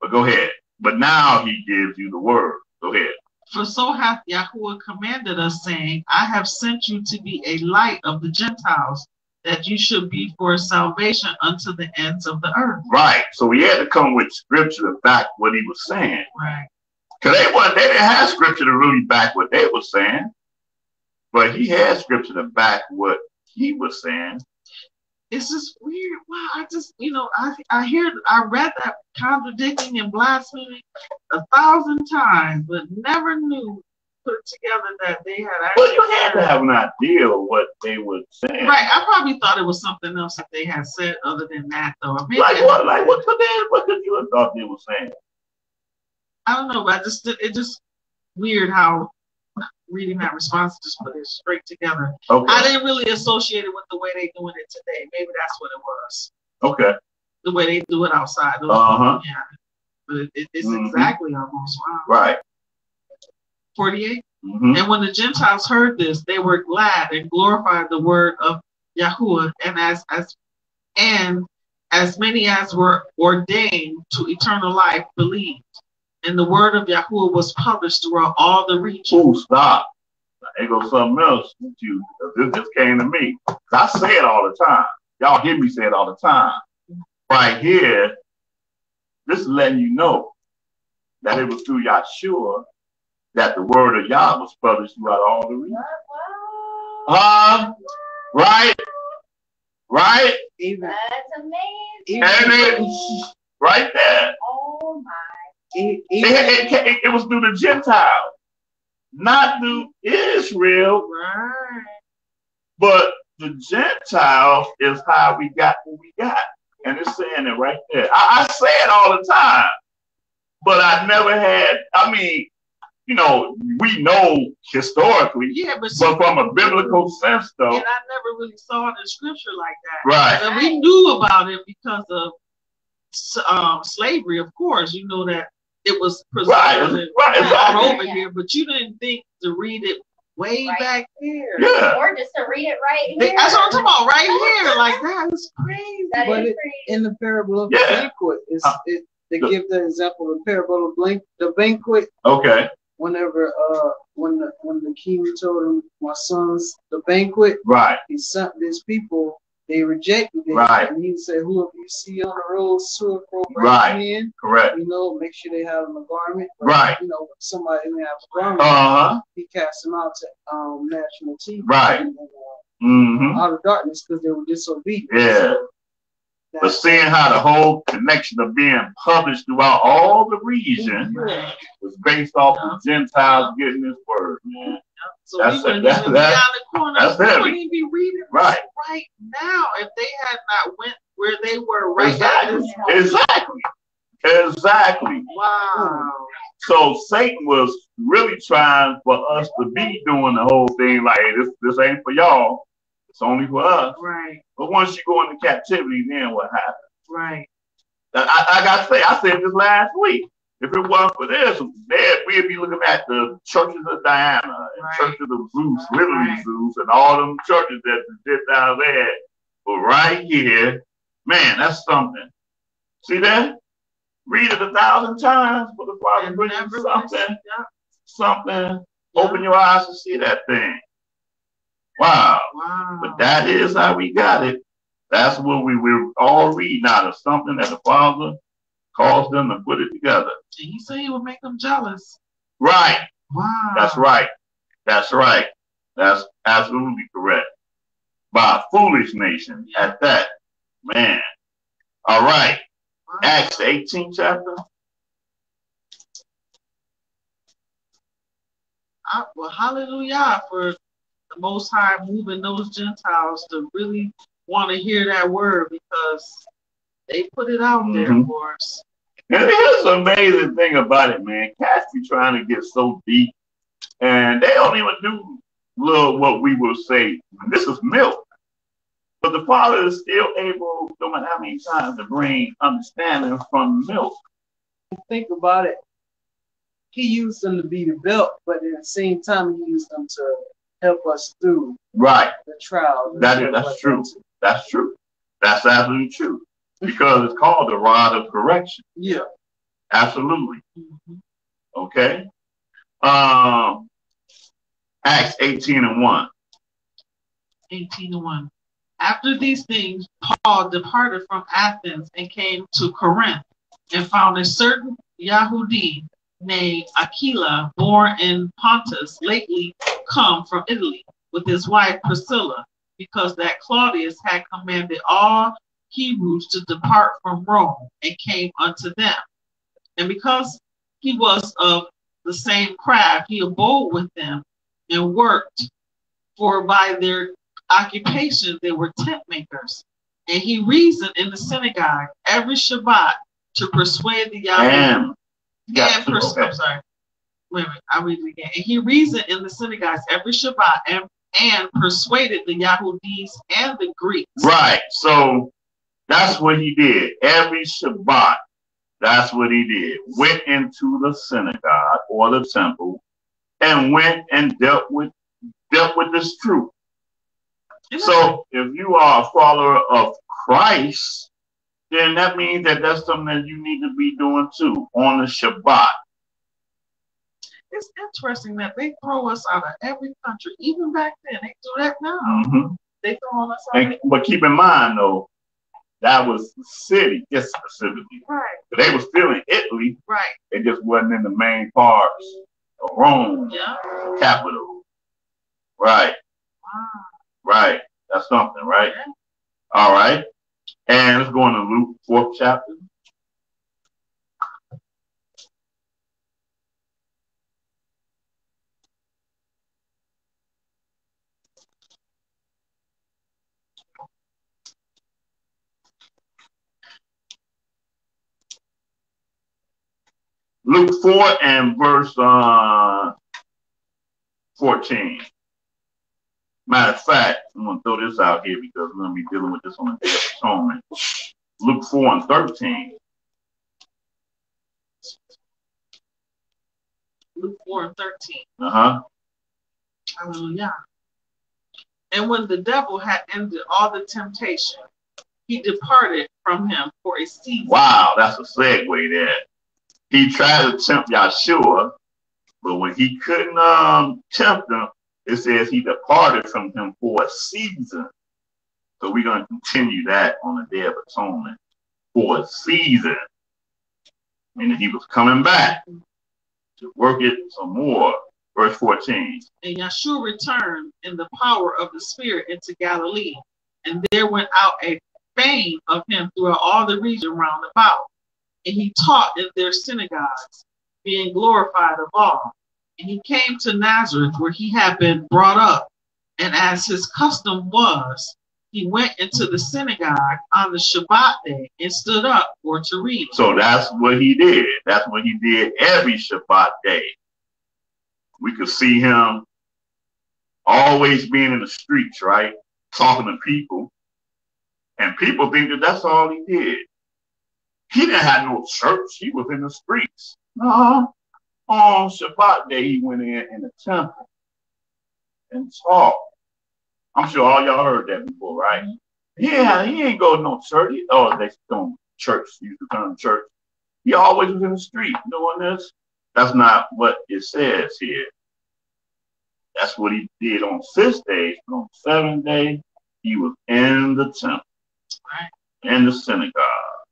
But go ahead. But now he gives you the word. Go ahead. For so hath Yahweh commanded us, saying, I have sent you to be a light of the Gentiles, that you should be for salvation unto the ends of the earth. Right. So he had to come with scripture to back what he was saying. Right. Because they didn't have scripture to really back what they were saying. But he had scripture to back what he was saying. It's just weird. Wow, I read that contradicting and blaspheming 1,000 times, but never knew, put together that they had actually. Well, you had to have an idea of what they were saying. Right. I probably thought it was something else that they had said other than that, though. Maybe like what? Like what could you have thought they were saying? I don't know, but it's just weird how reading that response just put it straight together. Okay. I didn't really associate it with the way they're doing it today. Maybe that's what it was. Okay. The way they do it outside. Yeah. But it's exactly almost. Wow. Right. 48. And when the Gentiles heard this, they were glad and glorified the word of Yahuwah, and as many as were ordained to eternal life believed. And the word of Yahuwah was published throughout all the regions. Oh, stop. There goes something else with you. This just came to me. I say it all the time. Y'all hear me say it all the time. Right here, this is letting you know that it was through Yahshua that the word of Yah was published throughout all the regions. Right? That's amazing. And it, right there. Oh my. It was through the Gentiles, not through Israel. Right. But the Gentiles is how we got what we got. And it's saying it right there. I say it all the time, but I never had, we know historically, but from a biblical sense, though. And I never really saw it in scripture like that. Right. And we knew about it because of slavery, of course. You know that it was preserved over here, but you didn't think to read it way back there. Yeah. Or just to read it right here. That's what I'm talking about, right here. Like, that is crazy. But crazy. In the parable of the banquet, they give the example of the parable of the banquet. Okay. Whenever when the king told him, my sons, the banquet, right, he sent these people they rejected it. Right. And he said, whoever you see on the road, sure, right. In. Correct. You know, make sure they have a garment. But, right. You know, somebody didn't have a garment. He cast them out to national TV. Right. And, out of darkness because they were disobedient. Yeah. So, but seeing how the whole connection of being published throughout all the region was based off of Gentiles getting this word, man. So that's we wouldn't even be down the corner. That's we wouldn't even be reading right now if they had not went where they were right at this moment. Exactly. Wow. So Satan was really trying for us to be doing the whole thing like, hey, this ain't for y'all. It's only for us. Right. But once you go into captivity, then what happens? Right. I got to say, I said this last week. If it wasn't for this, we'd be looking at the churches of Diana and churches of Zeus, literally Zeus, and all them churches that did down there. But right here, man, that's something. See that? Read it 1,000 times for the Father brings something. Something. Open your eyes to see that thing. Wow. But that is how we got it. That's what we were all reading out of something that the Father caused them to put it together. And he said he would make them jealous. Right. Wow. That's right. That's right. That's absolutely correct. By a foolish nation at that. Man. All right. Wow. Acts 18 chapter. Well, hallelujah for the Most High moving those Gentiles to really want to hear that word because they put it out there for us. And here's the amazing thing about it, man. Cats be trying to get so deep, and they don't even do little what we will say. This is milk. But the Father is still able, no matter how many times, to bring understanding from milk. Think about it. He used them to be the belt, but at the same time, he used them to help us through the trial. That's true. That's true. That's absolutely true. Because it's called the rod of correction. Yeah. Absolutely. Okay. Acts 18:1. 18:1. After these things, Paul departed from Athens and came to Corinth and found a certain Yahudi named Aquila, born in Pontus, lately come from Italy, with his wife Priscilla, because that Claudius had commanded all Hebrews to depart from Rome, and came unto them. And because he was of the same craft, he abode with them and worked, for by their occupation they were tent makers. And he reasoned in the synagogue every Shabbat to persuade the Yahweh. I'm sorry. Wait a minute, I'll read it again. And he reasoned in the synagogues every Shabbat and persuaded the Yahudis and the Greeks. Right. So that's what he did. Every Shabbat, that's what he did. Went into the synagogue or the temple and went and dealt with this truth. So if you are a follower of Christ, then that means that that's something that you need to be doing too on the Shabbat. It's interesting that they throw us out of every country. Even back then, they do that now. They throw us out. But keep in mind, though, that was the city, just specifically. Right. But they were still in Italy. Right. They just wasn't in the main parts of Rome, capital. Right. Wow. Right. That's something, right? Yeah. All right. And let's go into Luke 4th chapter. Luke 4 and verse 14. Matter of fact, I'm going to throw this out here because we're going to be dealing with this on the Day of Atonement. Luke 4 and 13. Luke 4 and 13. Hallelujah. And when the devil had ended all the temptation, he departed from him for a season. Wow, that's a segue there. He tried to tempt Yahshua, but when he couldn't tempt him, it says he departed from him for a season. So we're going to continue that on the Day of Atonement for a season. Meaning he was coming back to work it some more. Verse 14. And Yahshua returned in the power of the Spirit into Galilee, and there went out a fame of him throughout all the region round about. And he taught in their synagogues, being glorified of all. And he came to Nazareth, where he had been brought up. And as his custom was, he went into the synagogue on the Shabbat day and stood up for to read. So that's what he did. That's what he did every Shabbat day. We could see him always being in the streets, right? Talking to people. And people think that that's all he did. He didn't have no church. He was in the streets. No. On Shabbat day, he went in the temple and taught. I'm sure all y'all heard that before, right? Yeah, he ain't go to no church. Oh, they don't church. He used to come to church. He always was in the street doing this. That's not what it says here. That's what he did on 6 days. But on the 7th day, he was in the temple, in the synagogue,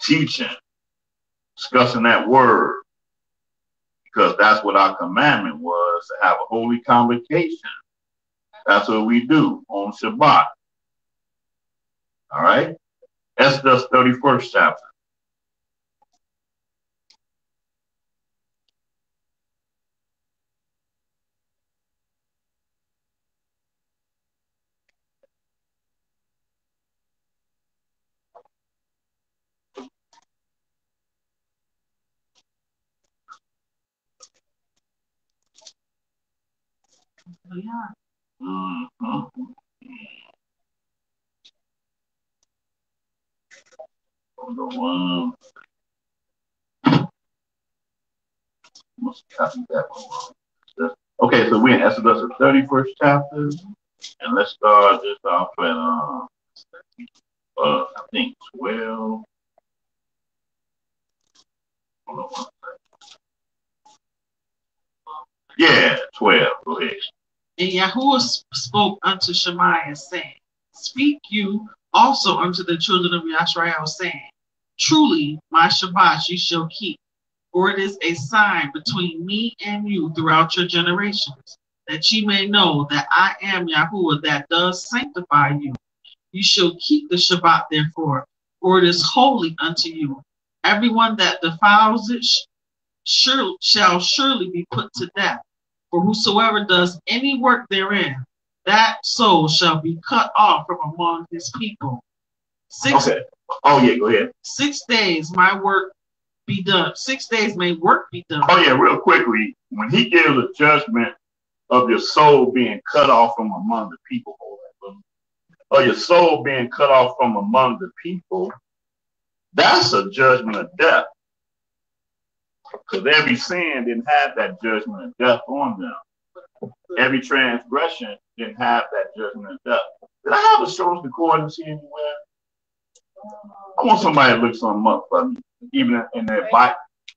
teaching, discussing that word, because that's what our commandment was, to have a holy convocation. That's what we do on Shabbat. All right? Exodus 31st chapter. Okay, so we're in Exodus the 31st chapter, and let's start this off at I think 12. Hold on one second. Yeah, 12. Go ahead. And Yahuwah spoke unto Shemaiah, saying, Speak you also unto the children of Yashrael, saying, Truly my Shabbats ye shall keep, for it is a sign between me and you throughout your generations, that ye may know that I am Yahuwah that does sanctify you. You shall keep the Shabbat therefore, for it is holy unto you. Everyone that defiles it shall surely be put to death. For whosoever does any work therein, that soul shall be cut off from among his people. Okay. Oh, yeah, go ahead. 6 days my work be done. 6 days may work be done. Oh, yeah, real quickly. When he gives a judgment of your soul being cut off from among the people, or your soul being cut off from among the people, that's a judgment of death. Because every sin didn't have that judgment of death on them. Every transgression didn't have that judgment of death. Did I have a source concordance anywhere? I want somebody to look something up for me, even in their Bible.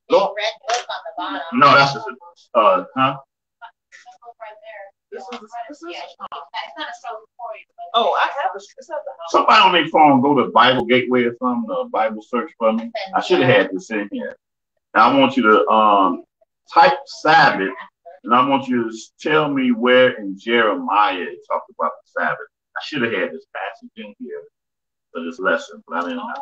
No. Red book on the bottom. No, that's just huh? Right there. This is it's not a soul for you. Oh, I have a. Somebody on their phone go to Bible Gateway or something, Bible search for me. I should have had this in here. Now I want you to type Sabbath, and I want you to tell me where in Jeremiah it talked about the Sabbath. I should have had this passage in here for this lesson, but I didn't know.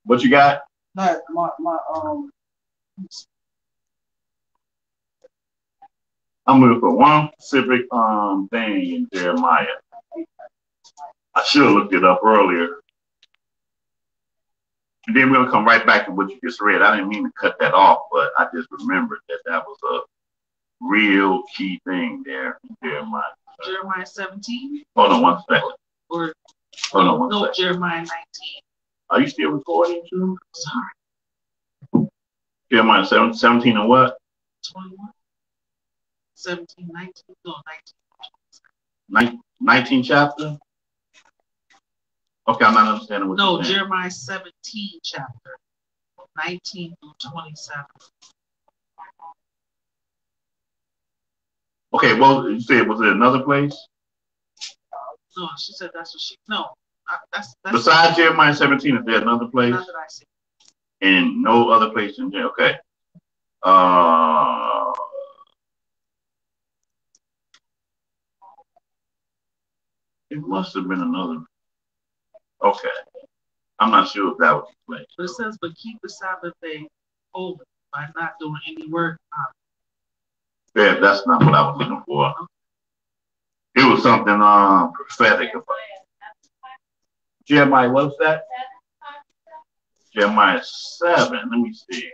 What you got? No, I'm looking for one specific thing in Jeremiah. I should have looked it up earlier. And then we're going to come right back to what you just read. I didn't mean to cut that off, but I just remembered that that was a real key thing there in Jeremiah. Jeremiah 17? Hold on one second. Or hold on one second. Jeremiah 19. Are you still recording, too? Sorry. Jeremiah 17 and what? 21. 17, 19. No, 19. 19 chapter? Okay, I'm not understanding what you're saying. Jeremiah 17 chapter, 19 through 27. Okay, well, you said, was it another place? No, she said that's what she, no. That's besides Jeremiah 17, is there another place? Not that I see. And no other place in there, okay. It must have been another. Okay. I'm not sure if that was the place. But it says, but keep the Sabbath day holy by not doing any work on it. Yeah, that's not what I was looking for. It was something prophetic about Jeremiah. What's that? Jeremiah 7. Let me see.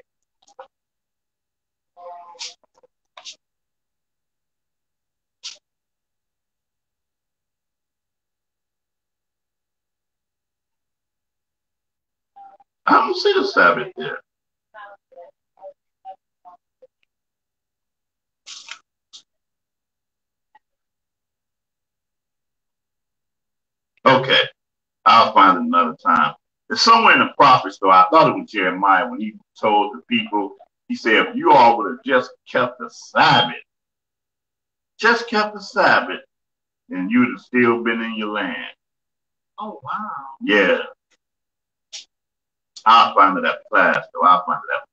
I don't see the Sabbath there. Okay, I'll find it another time. It's somewhere in the prophets, though. I thought it was Jeremiah when he told the people, he said, if you all would have just kept the Sabbath, then you would have still been in your land. Oh, wow. Yeah. I'll find it after class, though.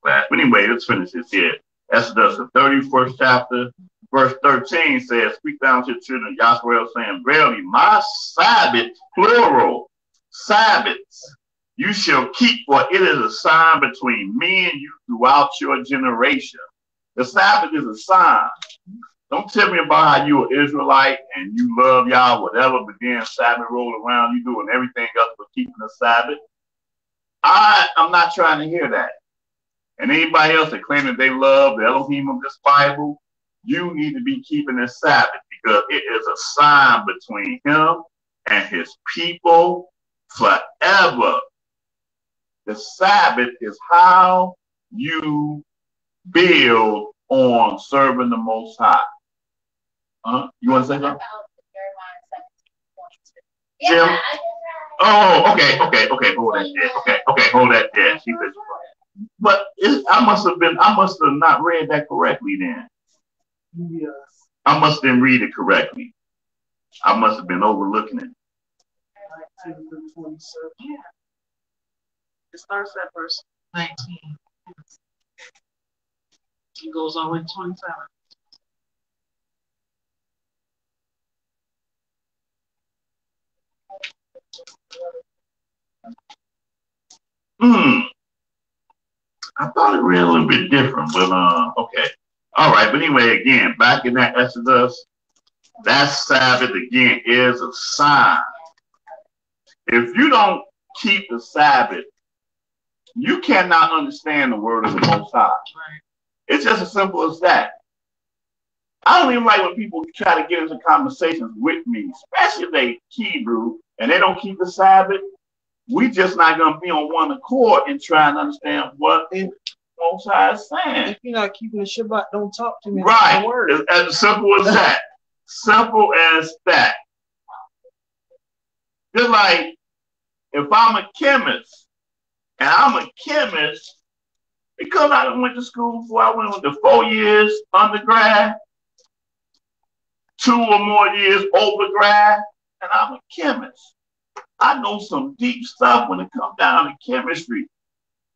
But anyway, let's finish this here. Exodus, the 31st chapter, verse 13 says, speak down to the children of Yahweh, saying, verily, my Sabbath, plural, Sabbaths, you shall keep, for it is a sign between me and you throughout your generation. The Sabbath is a sign. Don't tell me about how you're an Israelite and you love Yah, whatever, but then Sabbath roll around, you doing everything else but keeping the Sabbath. I'm not trying to hear that. And anybody else that claims that they love the Elohim of this Bible, you need to be keeping the Sabbath because it is a sign between him and his people forever. The Sabbath is how you build on serving the Most High. You want to say something? Yeah. Oh, okay. Hold that there. Okay, hold that there. But I must have not read that correctly then. Yes. I must didn't read it correctly. I must have been overlooking it. 19 through 27. Yeah. It starts at verse 19. It goes all the way to 27. I thought it read a little bit different, but okay. All right, but anyway, again, back in that Exodus, that Sabbath again is a sign. If you don't keep the Sabbath, you cannot understand the word of the Most High. It's just as simple as that. I don't even like when people try to get into conversations with me, especially if they Hebrew and they don't keep the Sabbath. We just not gonna be on one accord and try and understand what the Most High is saying. If you're not keeping the Shabbat, don't talk to me. Right. It's as simple as that. Simple as that. Just like if I'm a chemist and I'm a chemist because I went to school before I went with the 4 years undergrad, 2 or more years overgrad, and I'm a chemist. I know some deep stuff when it comes down to chemistry.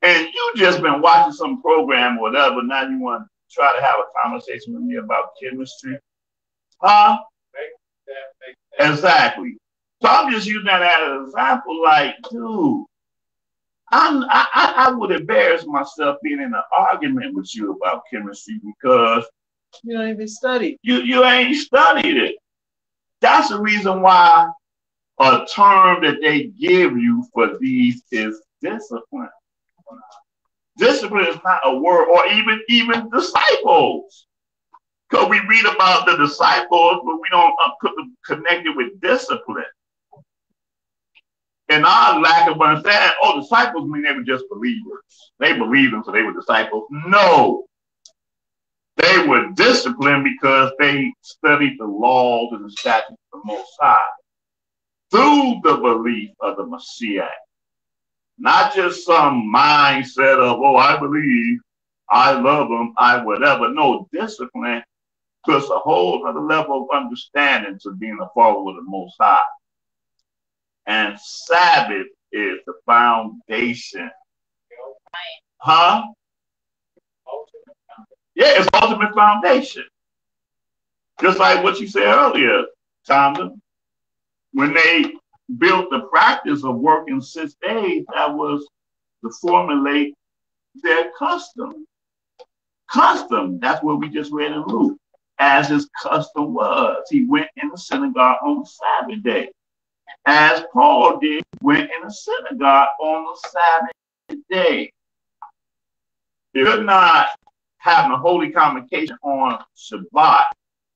And you just been watching some program or whatever, now you want to try to have a conversation with me about chemistry. Huh? Exactly. So I'm just using that as an example, like, dude, I would embarrass myself being in an argument with you about chemistry because you don't even study. You ain't studied it. That's the reason why a term that they give you for these is discipline. Discipline is not a word, or even disciples. Because we read about the disciples, but we don't connect it with discipline. And our lack of understanding, disciples mean they were just believers. They believed them, so they were disciples. No. They were disciplined because they studied the laws and the statutes of the Most High through the belief of the Messiah. Not just some mindset of, I believe, I love them, I whatever. No, discipline puts a whole other level of understanding to being a follower of the Most High. And Sabbath is the foundation. Huh? Yeah, it's ultimate foundation. Just like what you said earlier, Thompson. When they built the practice of working 6 days, that was to formulate their custom. Custom, that's what we just read in Luke. As his custom was, he went in the synagogue on the Sabbath day. As Paul did, went in the synagogue on the Sabbath day. You're not having a holy convocation on Shabbat,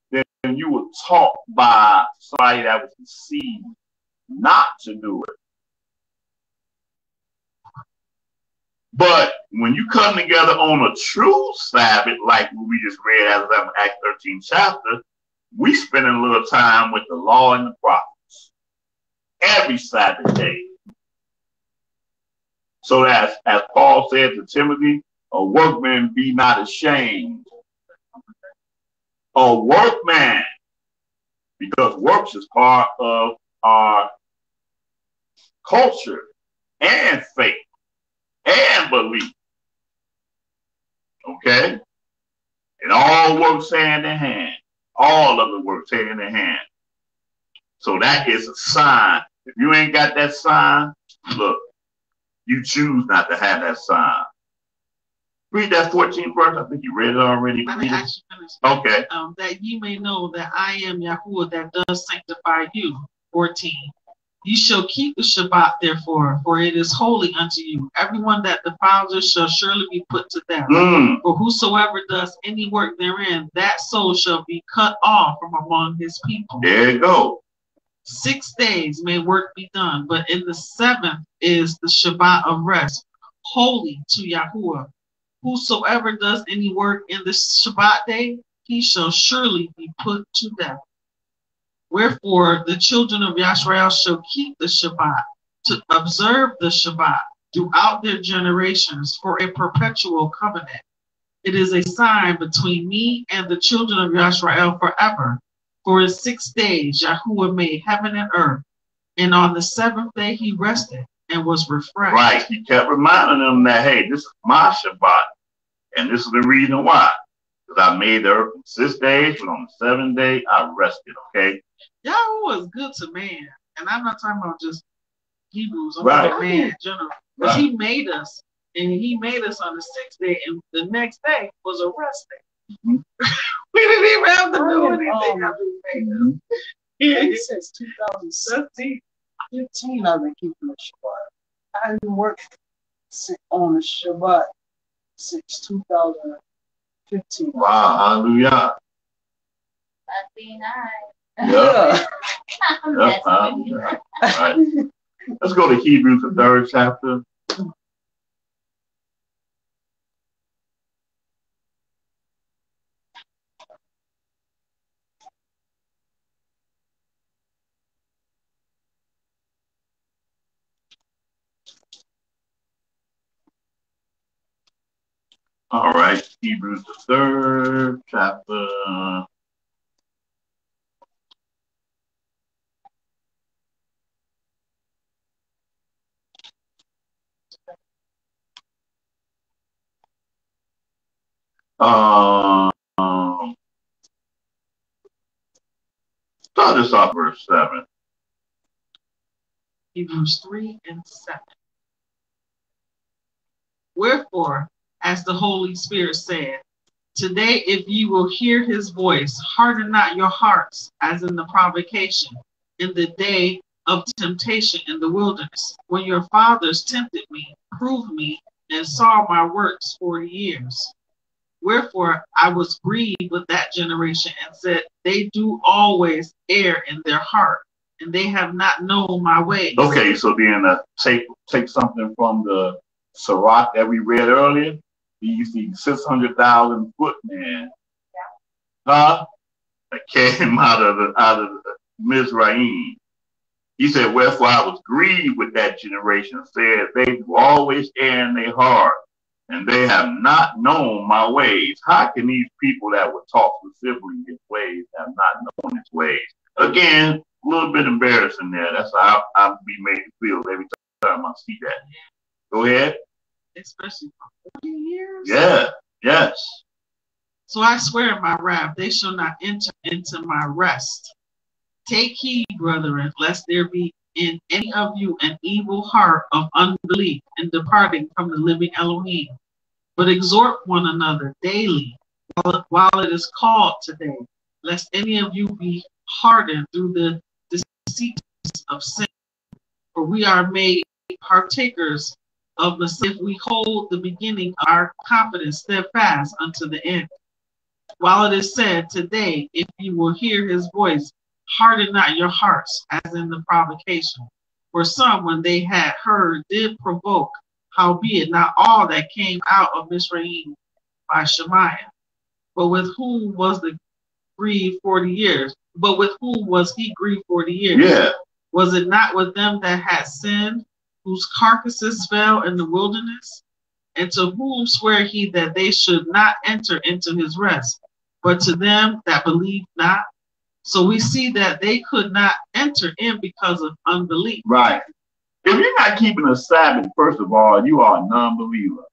then you were taught by somebody that was deceived not to do it. But when you come together on a true Sabbath, like we just read out of Acts 13 chapter, we spend a little time with the law and the prophets every Sabbath day. So that, as Paul said to Timothy, a workman be not ashamed. A workman, because works is part of our culture and faith and belief. Okay? It all works hand in hand. All of it works hand in hand. So that is a sign. If you ain't got that sign, look, you choose not to have that sign. Read that 14th verse. I think you read it already. I mean, actually finished. Okay. That you may know that I am Yahweh that does sanctify you. 14. You shall keep the Shabbat, therefore, for it is holy unto you. Everyone that defiles it shall surely be put to death. For whosoever does any work therein, that soul shall be cut off from among his people. There you go. 6 days may work be done, but in the 7th is the Shabbat of rest, holy to Yahweh. Whosoever does any work in the Shabbat day, he shall surely be put to death. Wherefore the children of Yashrael shall keep the Shabbat, to observe the Shabbat throughout their generations for a perpetual covenant. It is a sign between me and the children of Yashrael forever. For in 6 days Yahuwah made heaven and earth, and on the 7th day he rested and was refreshed. Right. He kept reminding them that, hey, this is my Shabbat, and this is the reason why. Because I made the earth in 6 days, but on the 7th day I rested. Okay. Yahuwah is good to man, and I'm not talking about just Hebrews. I'm right. talking man in general. Because he made us, and he made us on the 6th day, and the next day was a rest day. We didn't even have to do anything after he made us. Yeah, since 2015, I've been keeping the Shabbat. I haven't worked on the Shabbat since 2015. Wow, hallelujah. Must be nice. Yeah. Right. Let's go to Hebrews, the 3rd chapter. All right, Hebrews, the 3rd chapter. Start this off verse 7. Hebrews 3 and 7. Wherefore, as the Holy Spirit said, today if ye will hear his voice, harden not your hearts, as in the provocation, in the day of temptation in the wilderness, when your fathers tempted me, proved me, and saw my works 40 years. Wherefore I was grieved with that generation, and said, they do always err in their heart, and they have not known my ways. Okay, so then take something from the Sirach that we read earlier. You see 600,000 footmen, huh? That came out of Mizraim. He said, wherefore I was grieved with that generation, said they do always err in their heart, and they have not known my ways. How can these people that would talk specifically his ways have not known his ways? Again, a little bit embarrassing there. That's how I'll be made to feel every time I see that. Go ahead. Especially for 40 years? Yeah, yes. So I swear in my wrath, they shall not enter into my rest. Take heed, brethren, lest there be in any of you an evil heart of unbelief in departing from the living Elohim. But exhort one another daily while it is called today, lest any of you be hardened through the deceit of sin. For we are made partakers of the sin if we hold the beginning of our confidence steadfast unto the end. While it is said today, if you will hear his voice, harden not your hearts, as in the provocation. For some, when they had heard, did provoke, howbeit not all that came out of Mizraim by Shemaiah. But with whom was the grieved 40 years? But with whom was he grieved 40 years? Yeah. Was it not with them that had sinned, whose carcasses fell in the wilderness? And to whom sware he that they should not enter into his rest, but to them that believed not? So we see that they could not enter in because of unbelief. Right. If you're not keeping a Sabbath, first of all, you are a non-believer.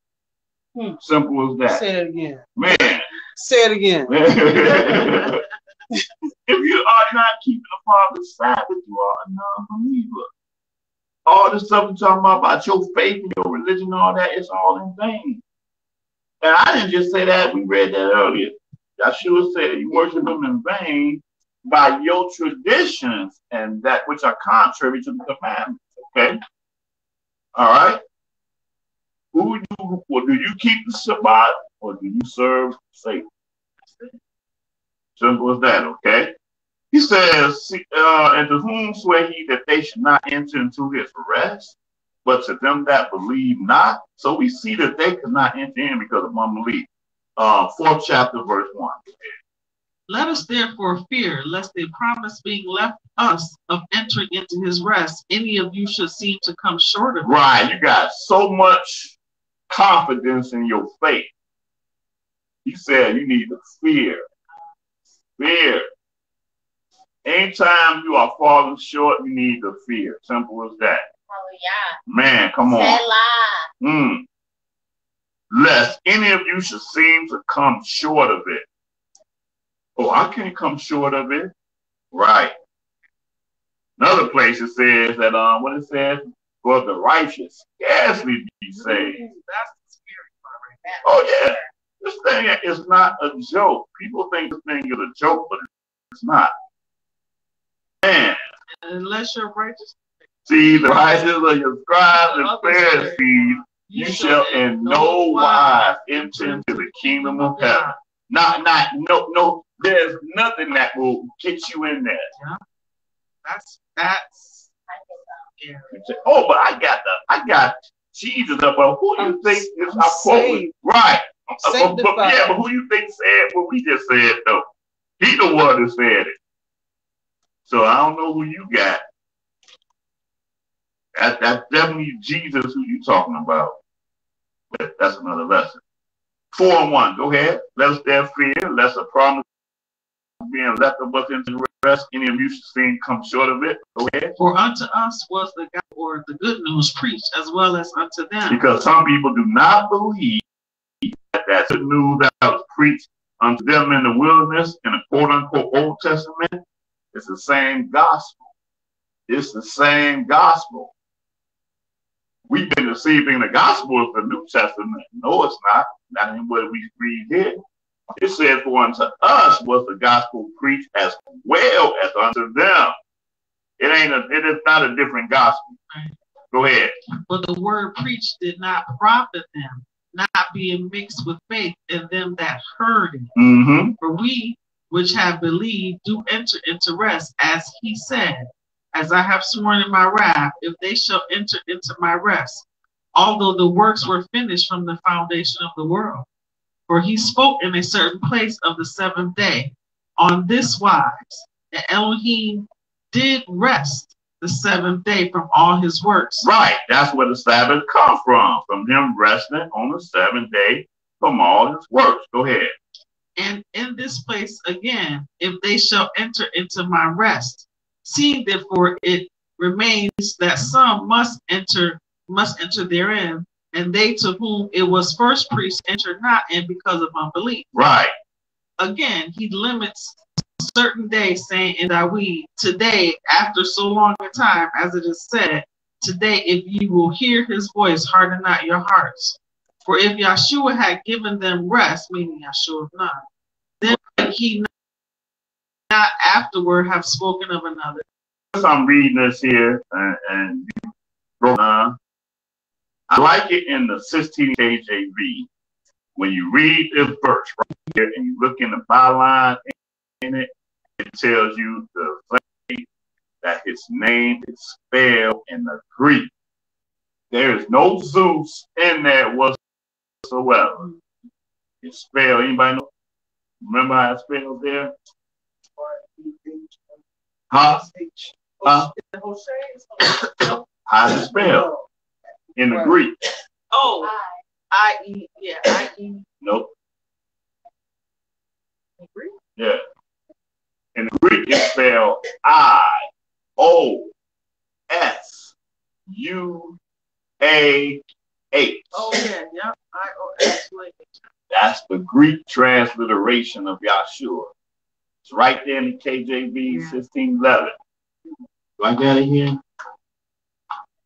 Simple as that. Say it again. Man. Say it again. If you are not keeping the Father's Sabbath, you are a non-believer. All the stuff you're talking about your faith and your religion and all that, it's all in vain. And I didn't just say that. We read that earlier. Yahshua said you worship him in vain by your traditions and that which are contrary to the commandments. Okay? All right? Do you keep the Shabbat or do you serve Satan? Simple as that, okay? He says, and to whom swear he that they should not enter into his rest, but to them that believe not? So we see that they could not enter in because of unbelief. 4th chapter, verse 1. Let us therefore fear, lest they promise being left us of entering into his rest, any of you should seem to come short of it. Right, you got so much confidence in your faith. He said you need to fear. Fear. Anytime you are falling short, you need to fear. Simple as that. Oh, yeah. Man, come on. Lest any of you should seem to come short of it. Oh, I can't come short of it. Right. Another place it says that, what it says, for the righteous scarcely be saved. That's the scary part right there. Oh, yeah. This thing is not a joke. People think this thing is a joke, but it's not. Man. Unless you're righteous. See, the righteous of your scribes and Pharisees, you shall in no wise enter into the kingdom of heaven. No, there's nothing that will get you in there. Yeah. That's scary. Oh, but I got Jesus up. Well, who do you think is our quote? Right. But who you think said what we just said, though? He the one who said it. So I don't know who you got. That's definitely Jesus who you talking about. But that's another lesson. 4 and 1. Go ahead. Let us there fear, lest a promise being left of us into the rest, any of you should seem come short of it. Go ahead. For unto us was the God, or the good news preached, as well as unto them. Because some people do not believe that good news that was preached unto them in the wilderness in the quote-unquote Old Testament. It's the same gospel. It's the same gospel. We've been receiving the gospel of the New Testament. No, it's not. That ain't what we read here. It says, for unto us was the gospel preached as well as unto them. It is not a different gospel. Go ahead. But the word preached did not profit them, not being mixed with faith in them that heard it. For we which have believed do enter into rest, as he said, as I have sworn in my wrath, if they shall enter into my rest, although the works were finished from the foundation of the world. For he spoke in a certain place of the 7th day, on this wise, that Elohim did rest the seventh day from all his works. Right. That's where the Sabbath comes from him resting on the seventh day from all his works. Go ahead. And in this place again, if they shall enter into my rest, seeing therefore it remains that some must enter therein, and they to whom it was first preached enter not in because of unbelief. Right. Again, he limits certain days, saying in Yahweh, today, after so long a time, as it is said, today, if you will hear his voice, harden not your hearts. For if Yahshua had given them rest, meaning Yahshua not, then he not afterward have spoken of another. I'm reading this here, and I like it in the 16 KJV. When you read this verse right here and you look in the byline in it, it tells you the way that his name is spelled in the Greek. There is no Zeus in there whatsoever. It's spelled, anybody know? Remember how it's spelled there? Huh? How's it spelled? In the Greek. Oh, I-E, yeah, I-E. Nope. In Greek? Yeah. In the Greek, it's spelled I-O-S-U-A-H. Oh, yeah, yeah. I-O-S. That's the Greek transliteration of Yahshua. It's right there in the KJV 1611. Do I got it here?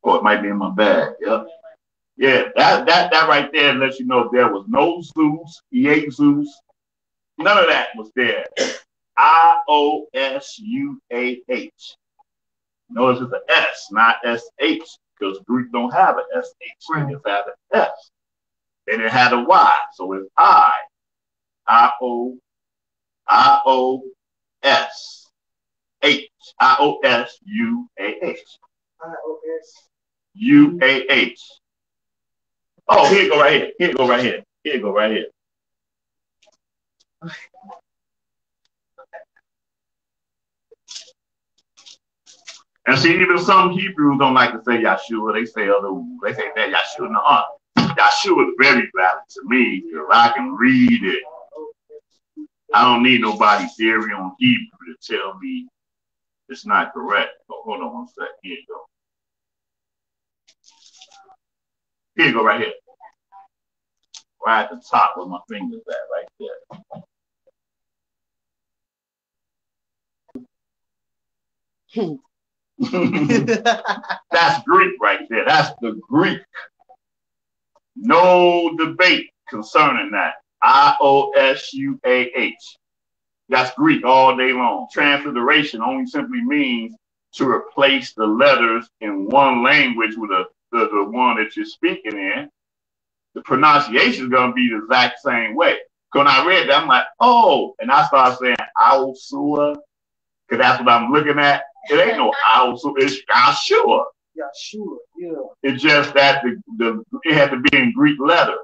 Oh, it might be in my bag. Yep. Yeah, that right there lets you know there was no Zeus, Zeus. None of that was there. I-O-S-U-A-H. Notice it's an S, not S-H, because Greek don't have an S-H. Right. They just have an S. Then it had a Y, so it's I-O-S-H. I-O-S-U-A-H. I-O-S-U-A-H. Oh, here you go right here. Here you go right here. Here you go right here. And see, even some Hebrews don't like to say Yahshua. They say they say that Yahshua. No, Yahshua is very valid to me because I can read it. I don't need nobody's theory on Hebrew to tell me it's not correct. Oh, hold on one sec. Here you go. Here you go right here. Right at the top where my finger's at, right there. That's Greek right there. That's the Greek. No debate concerning that. I-O-S-U-A-H. That's Greek all day long. Transliteration only simply means to replace the letters in one language with the one that you're speaking in. The pronunciation is going to be the exact same way. When I read that, I'm like, oh, and I started saying Yahshua, because that's what I'm looking at. It ain't no Yahshua, it's Yahshua. Yahshua, yeah. It's just that it had to be in Greek letters.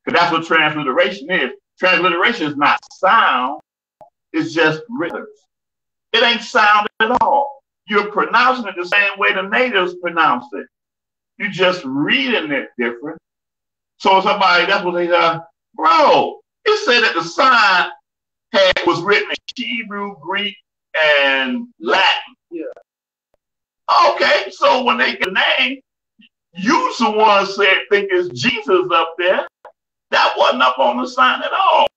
Because that's what transliteration is. Transliteration is not sound, it's just letters. It ain't sound at all. You're pronouncing it the same way the natives pronounce it. You're just reading it different. So somebody, that's what they bro, it said that the sign was written in Hebrew, Greek, and Latin. Yeah. Okay, so when they get a name, you the one said think it's Jesus up there. That wasn't up on the sign at all.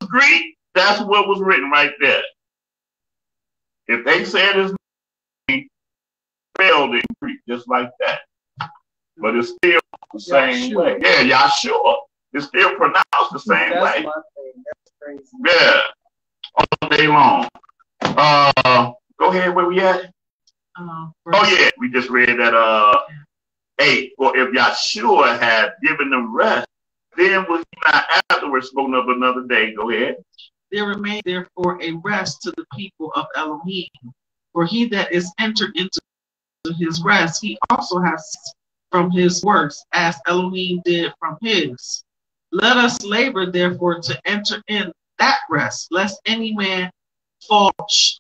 Greek, that's what was written right there. If they said his name, spelled in Greek, just like that. But it's still the same way. Yeah, Yahshua. It's still pronounced the same way. My thing. That's crazy. Yeah. All day long. Go ahead, where we at? Oh yeah, we just read that 8. For if Yahshua had given them rest, then was he not afterwards spoken of another day? Go ahead. There remained therefore a rest to the people of Elohim. For he that is entered into his rest, he also has from his works, as Elohim did from his. Let us labor therefore to enter in that rest, lest any man fall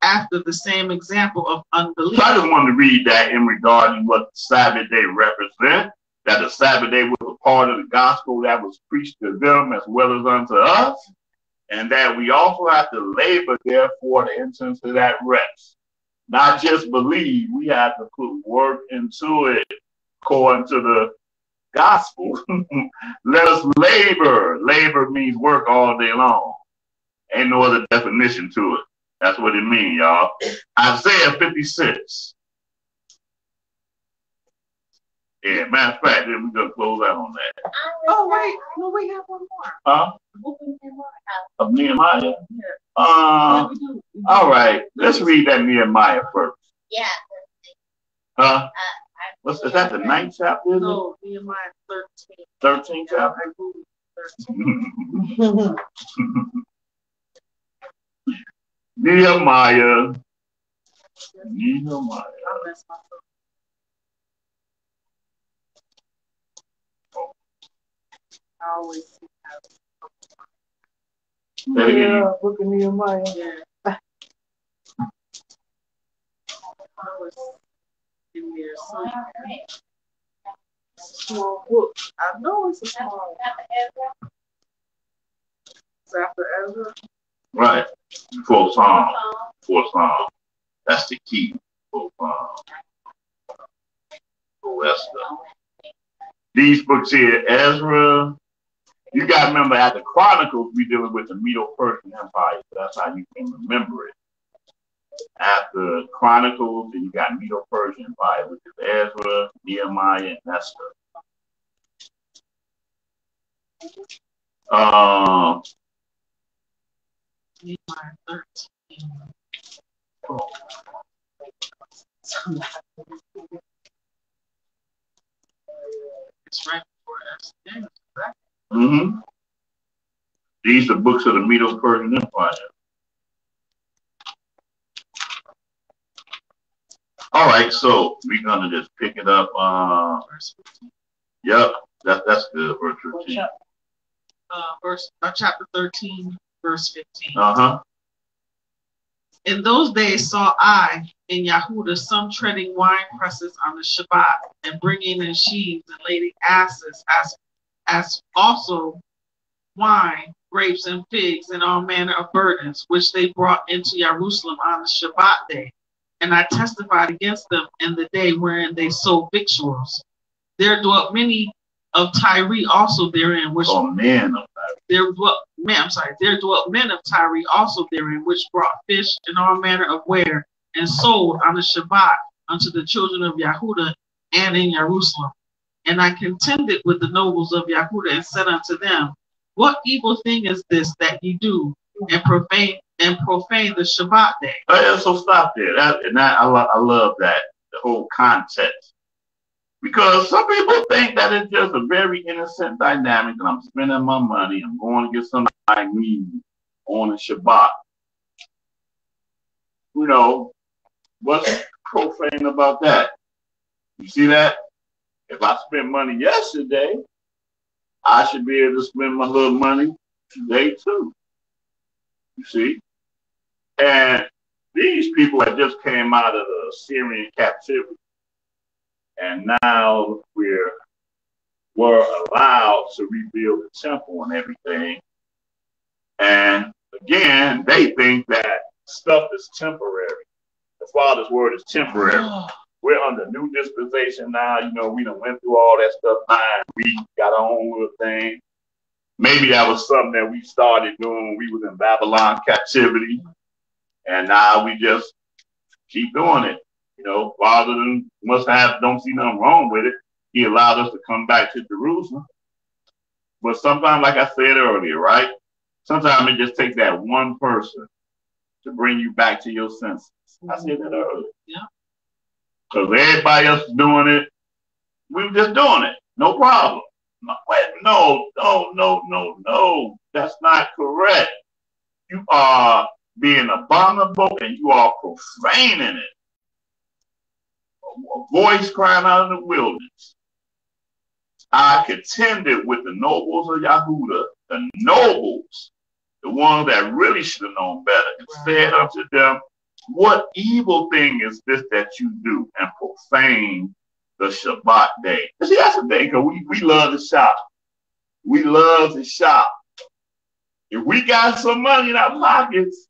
after the same example of unbelief. So I just wanted to read that in regarding what the Sabbath day represents, that the Sabbath day was a part of the gospel that was preached to them as well as unto us, and that we also have to labor, therefore, to enter into that rest. Not just believe, we have to put work into it according to the gospel. Let us labor. Labor means work all day long. Ain't no other definition to it. That's what it means, y'all. Isaiah 56. Yeah, matter of fact, then we're going to close out on that. Oh, wait. No, we have one more. Huh? Of Nehemiah? Yeah. All right. Let's read that Nehemiah first. Yeah. Huh? Is that the 9th chapter? No, Nehemiah 13th chapter? 13. Nehemiah. I always see that. Yeah, book of Nehemiah. Yeah. I was in there somewhere. Small book. I know it's a small book. It's after Ezra. Right. Before Psalm. Before Psalm. That's the key. Before Psalm. Oh, Esther. These books here, Ezra. You got to remember, at the Chronicles, we're dealing with the Medo-Persian Empire. So that's how you can remember it. After Chronicles, then you got Medo-Persian Empire, which is Ezra, Nehemiah, and Esther. Nehemiah 13. It's right before Esther. Mm-hmm. These are books of the Medo-Persian Empire. All right, so we're gonna just pick it up. Yep, that's good. Verse 15. Chapter 13, verse 15. Uh-huh. In those days saw I in Yahudah some treading wine presses on the Shabbat, and bringing in sheaves and lading asses, as also wine, grapes, and figs, and all manner of burdens, which they brought into Jerusalem on the Shabbat day. And I testified against them in the day wherein they sold victuals. There dwelt many of Tyre also therein, which there dwelt men of Tyre also therein, which brought fish and all manner of ware, and sold on the Shabbat unto the children of Yahudah and in Jerusalem. And I contended with the nobles of Yahudah and said unto them, what evil thing is this that ye do, and profane the Shabbat day? Oh, yeah, so stop there. I love that, the whole context. Because some people think that it's just a very innocent dynamic, and I'm spending my money, I'm going to get something I need on the Shabbat. You know, what's profane about that? You see that? If I spent money yesterday, I should be able to spend my little money today too. You see? And these people that just came out of the Syrian captivity, and now we're allowed to rebuild the temple and everything. And again, they think that stuff is temporary. The Father's word is temporary. We're under new dispensation now. You know, we done went through all that stuff. We got our own little thing. Maybe that was something that we started doing when we was in Babylon captivity. And now we just keep doing it. You know, Father don't see nothing wrong with it. He allowed us to come back to Jerusalem. But sometimes, like I said earlier, right? Sometimes it just takes that one person to bring you back to your senses. I said that earlier. Yeah. Because everybody else is doing it. We were just doing it. No problem. No. That's not correct. You are being abominable and you are profaning it. A voice crying out in the wilderness. I contended with the nobles of Yahudah, the nobles the ones that really should have known better, and said unto them, what evil thing is this that you do and profane the Shabbat day? See, that's the thing, because we love to shop. We love to shop. If we got some money in our pockets,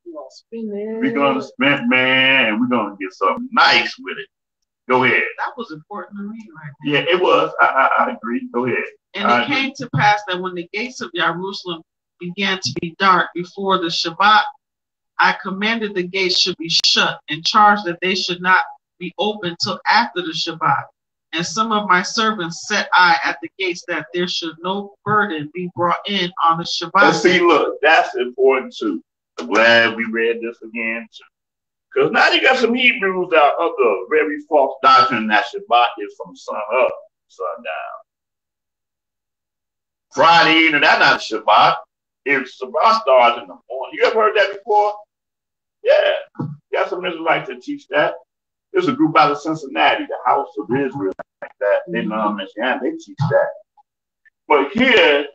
we're going to spend, man, and we're going to get something nice with it. Go ahead. That was important to read right there. Yeah, it was. I agree. Go ahead. And it came to pass that when the gates of Jerusalem began to be dark before the Shabbat, I commanded the gates should be shut and charged that they should not be opened till after the Shabbat. And some of my servants set I at the gates that there should no burden be brought in on the Shabbat. And see, look, that's important too. I'm glad we read this again too. Because now you got some Hebrews that are of the very false doctrine that Shabbat is from sun up, sun down. Friday evening, that's not Shabbat. If Shabbat starts in the morning. You ever heard that before? Yeah. You got some Israelites that teach that. There's a group out of Cincinnati, the House of Israel, like that. They they teach that. But here,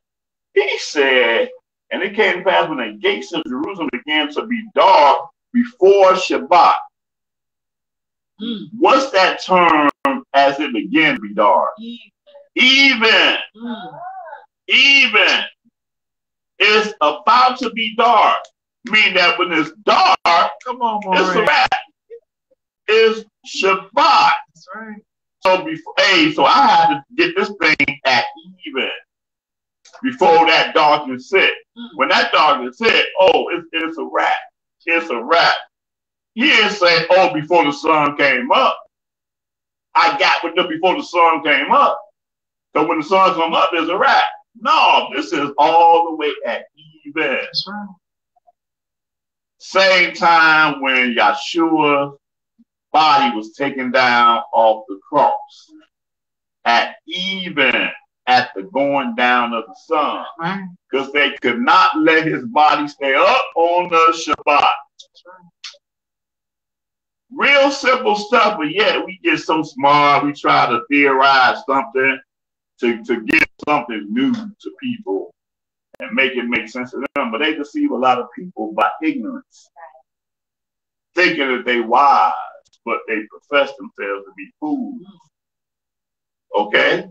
he said, and it came to pass when the gates of Jerusalem began to be dark before Shabbat. What's that term as it began to be dark? Even. Even. It's about to be dark. Meaning that when it's dark, come on, it's a wrap. It's Shabbat. That's right. So so I had to get this thing at even before that darkness hit. When that darkness hit, it's a wrap. It's a wrap. He didn't say, before the sun came up. I got with them before the sun came up. So when the sun comes up, it's a wrap. No, this is all the way at even. That's right. Same time when Yeshua's body was taken down off the cross. At even at the going down of the sun. Because they could not let his body stay up on the Shabbat. Real simple stuff, but yet we get so smart, we try to theorize something to get something new to people and make it make sense to them. But they deceive a lot of people by ignorance, thinking that they wise, but they profess themselves to be fools. Okay?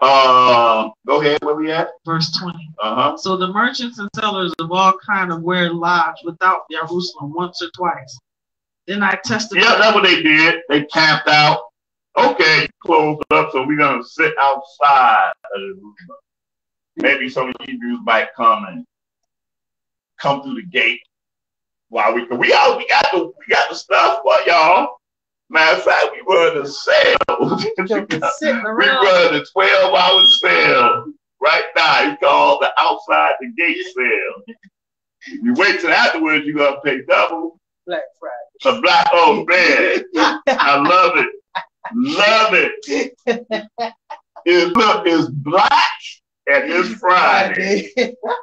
Go ahead, where we at? Verse 20. So the merchants and sellers of all kind of ware lodged without Jerusalem once or twice. Then I testified. Yeah, that's what they did. They camped out. Okay, closed up, so we're going to sit outside of Jerusalem. Maybe some of the Hebrews might come through the gate while we got the stuff for y'all. Matter of fact, we run the sale. We run the 12-hour sale right now. It's called the outside the gate sale. If you wait till afterwards, you're gonna pay double. Black Friday. Oh man, I love it. Love it. It's black and it's Friday.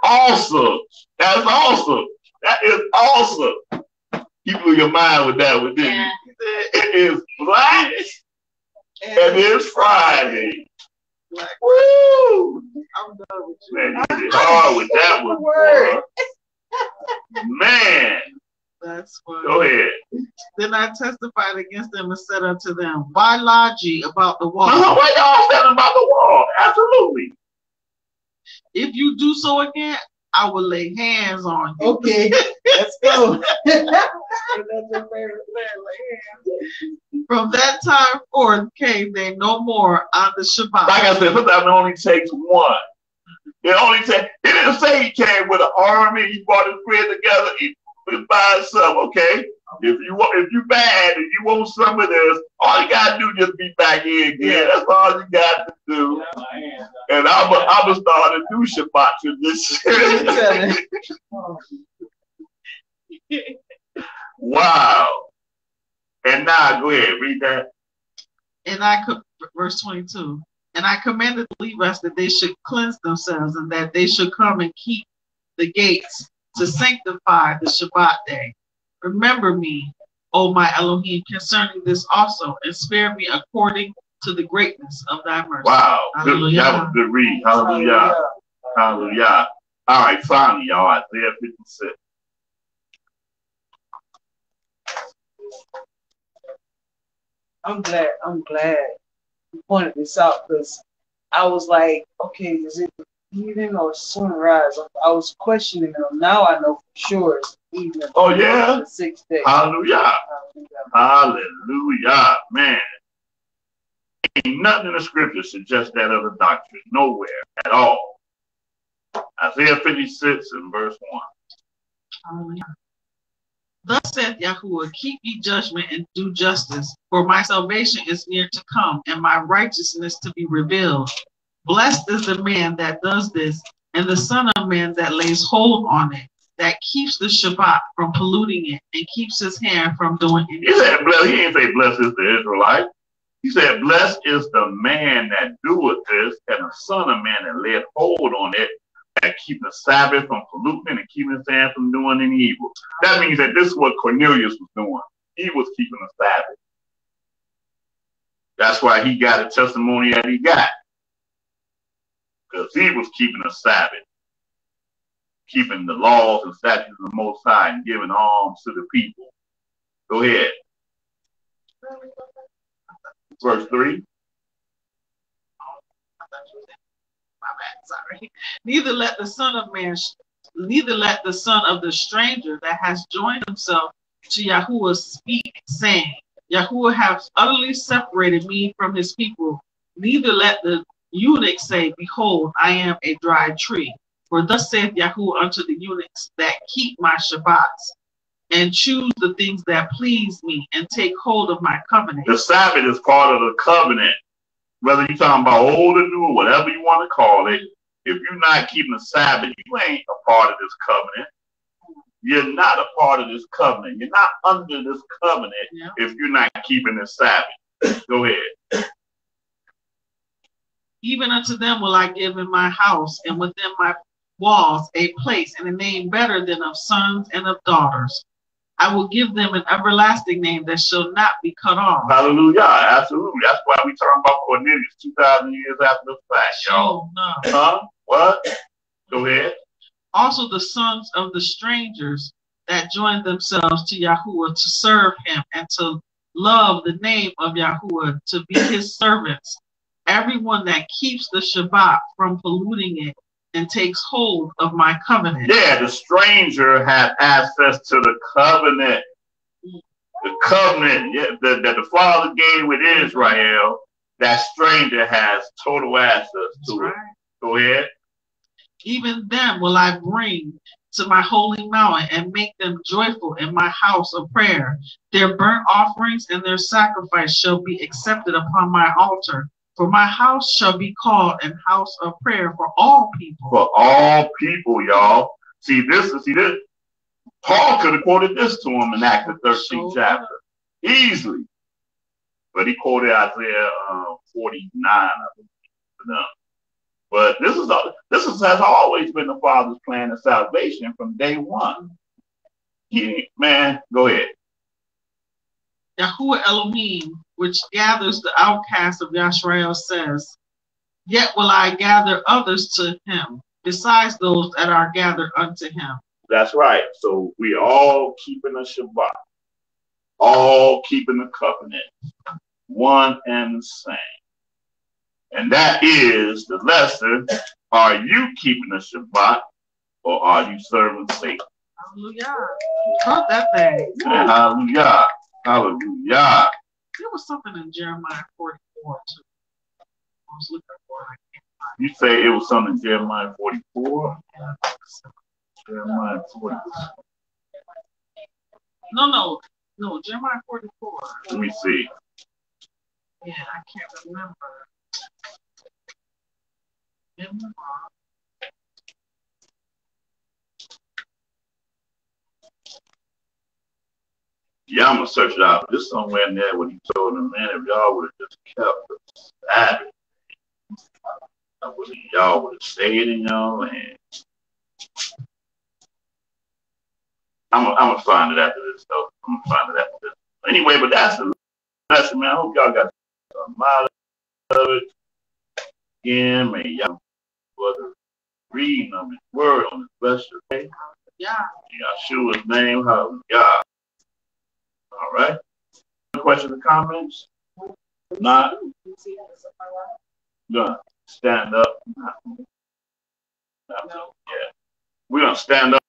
Awesome. That's awesome. That is awesome. You blew your mind with that one, didn't you? It is black and it's Friday. Black. Woo! I'm done with you. Man, you did hard with that one, boy. Man. That's funny. Go ahead. Then I testified against them and said unto them, why lodge ye about the wall? Why y'all standing about the wall? Absolutely. If you do so again, I will lay hands on you. Okay, let's go. From that time forth came they no more on the Shabbat. Like I said, sometimes it only takes one. It didn't say he came with an army, he brought his friends together, he was by himself, okay? If you bad and you want some of this, all you gotta do is just be back here again. That's all you got to do. And I'm gonna start a new Shabbat tradition. Wow. And now go ahead, read that. And verse 22. And I commanded the Levites that they should cleanse themselves and that they should come and keep the gates to sanctify the Shabbat day. Remember me, O my Elohim, concerning this also, and spare me according to the greatness of thy mercy. Wow. Hallelujah. That was good read. Hallelujah. Hallelujah. All right, finally, y'all, Isaiah 56. I'm glad you pointed this out, because I was like, okay, is it evening or sunrise? I was questioning them. Now I know for sure it's evening. Oh, yeah? The 6th day. Hallelujah. Hallelujah. Man. Ain't nothing in the scripture suggests that other doctrine. Nowhere at all. Isaiah 56 and verse 1. Hallelujah. Thus saith Yahuwah, keep ye judgment and do justice, for my salvation is near to come, and my righteousness to be revealed. Blessed is the man that does this, and the son of man that lays hold on it, that keeps the Shabbat from polluting it, and keeps his hand from doing anything. He said, blessed. He ain't say blessed is the Israelite. He said, blessed is the man that doeth this, and the son of man that laid hold on it, that keep the Sabbath from polluting and keeping his hand from doing any evil. That means that this is what Cornelius was doing. He was keeping the Sabbath. That's why he got a testimony that he got. Because he was keeping the Sabbath, keeping the laws and statutes of the Most High and giving alms to the people. Go ahead. Verse 3. My bad, sorry. Neither let the son of the stranger that has joined himself to Yahuwah speak, saying, Yahuwah hath utterly separated me from his people. Neither let the eunuch say, behold, I am a dry tree. For thus saith Yahuwah unto the eunuchs that keep my shabbats, and choose the things that please me, and take hold of my covenant. The Sabbath is part of the covenant. Whether you're talking about old or new, or whatever you want to call it, if you're not keeping the Sabbath, you ain't a part of this covenant. You're not a part of this covenant. You're not under this covenant if you're not keeping the Sabbath. Go ahead. Even unto them will I give in my house and within my walls a place and a name better than of sons and of daughters. I will give them an everlasting name that shall not be cut off. Hallelujah. Absolutely. That's why we talking about Cornelius 2,000 years after the fact, y'all. No. Huh? What? Go ahead. Also the sons of the strangers that joined themselves to Yahuwah to serve him and to love the name of Yahuwah, to be his servants. Everyone that keeps the Shabbat from polluting it and takes hold of my covenant. Yeah, the stranger has access to the covenant. The covenant that the Father gave with Israel, that stranger has total access to it. Go ahead. Even them will I bring to my holy mountain and make them joyful in my house of prayer. Their burnt offerings and their sacrifice shall be accepted upon my altar. For my house shall be called an house of prayer for all people. For all people, y'all. See this. Paul could have quoted this to him in Acts the 13th chapter. Easily. But he quoted Isaiah 49, I believe. But this has always been the Father's plan of salvation from day one. Man, go ahead. Yahuwah Elohim, which gathers the outcasts of Yisrael, says, yet will I gather others to him, besides those that are gathered unto him. That's right. So we all keeping the Shabbat, all keeping the covenant, one and the same. And that is the lesson. Are you keeping the Shabbat, or are you serving Satan? Hallelujah. Caught that thing. Hallelujah. Hallelujah. There was something in Jeremiah 44 too. I was looking for it. I can't find it. You say it was something in Jeremiah 44? Jeremiah 44. No, Jeremiah 44. Let me see. Yeah, I can't remember. Yeah, I'm gonna search it out. There's somewhere in there when he told them, man, if y'all would have just kept the Sabbath, y'all would have stayed in y'all hands. I'm gonna find it after this, though. I'm gonna find it after this. Anyway, but that's the lesson, man. I hope y'all got a lot of it. Again, may y'all reading of his word on his blessed day. Yeah. Yahshua's name, Abba YAH. All right. Questions or comments? Not. Gonna stand up. Yeah. We're gonna stand up.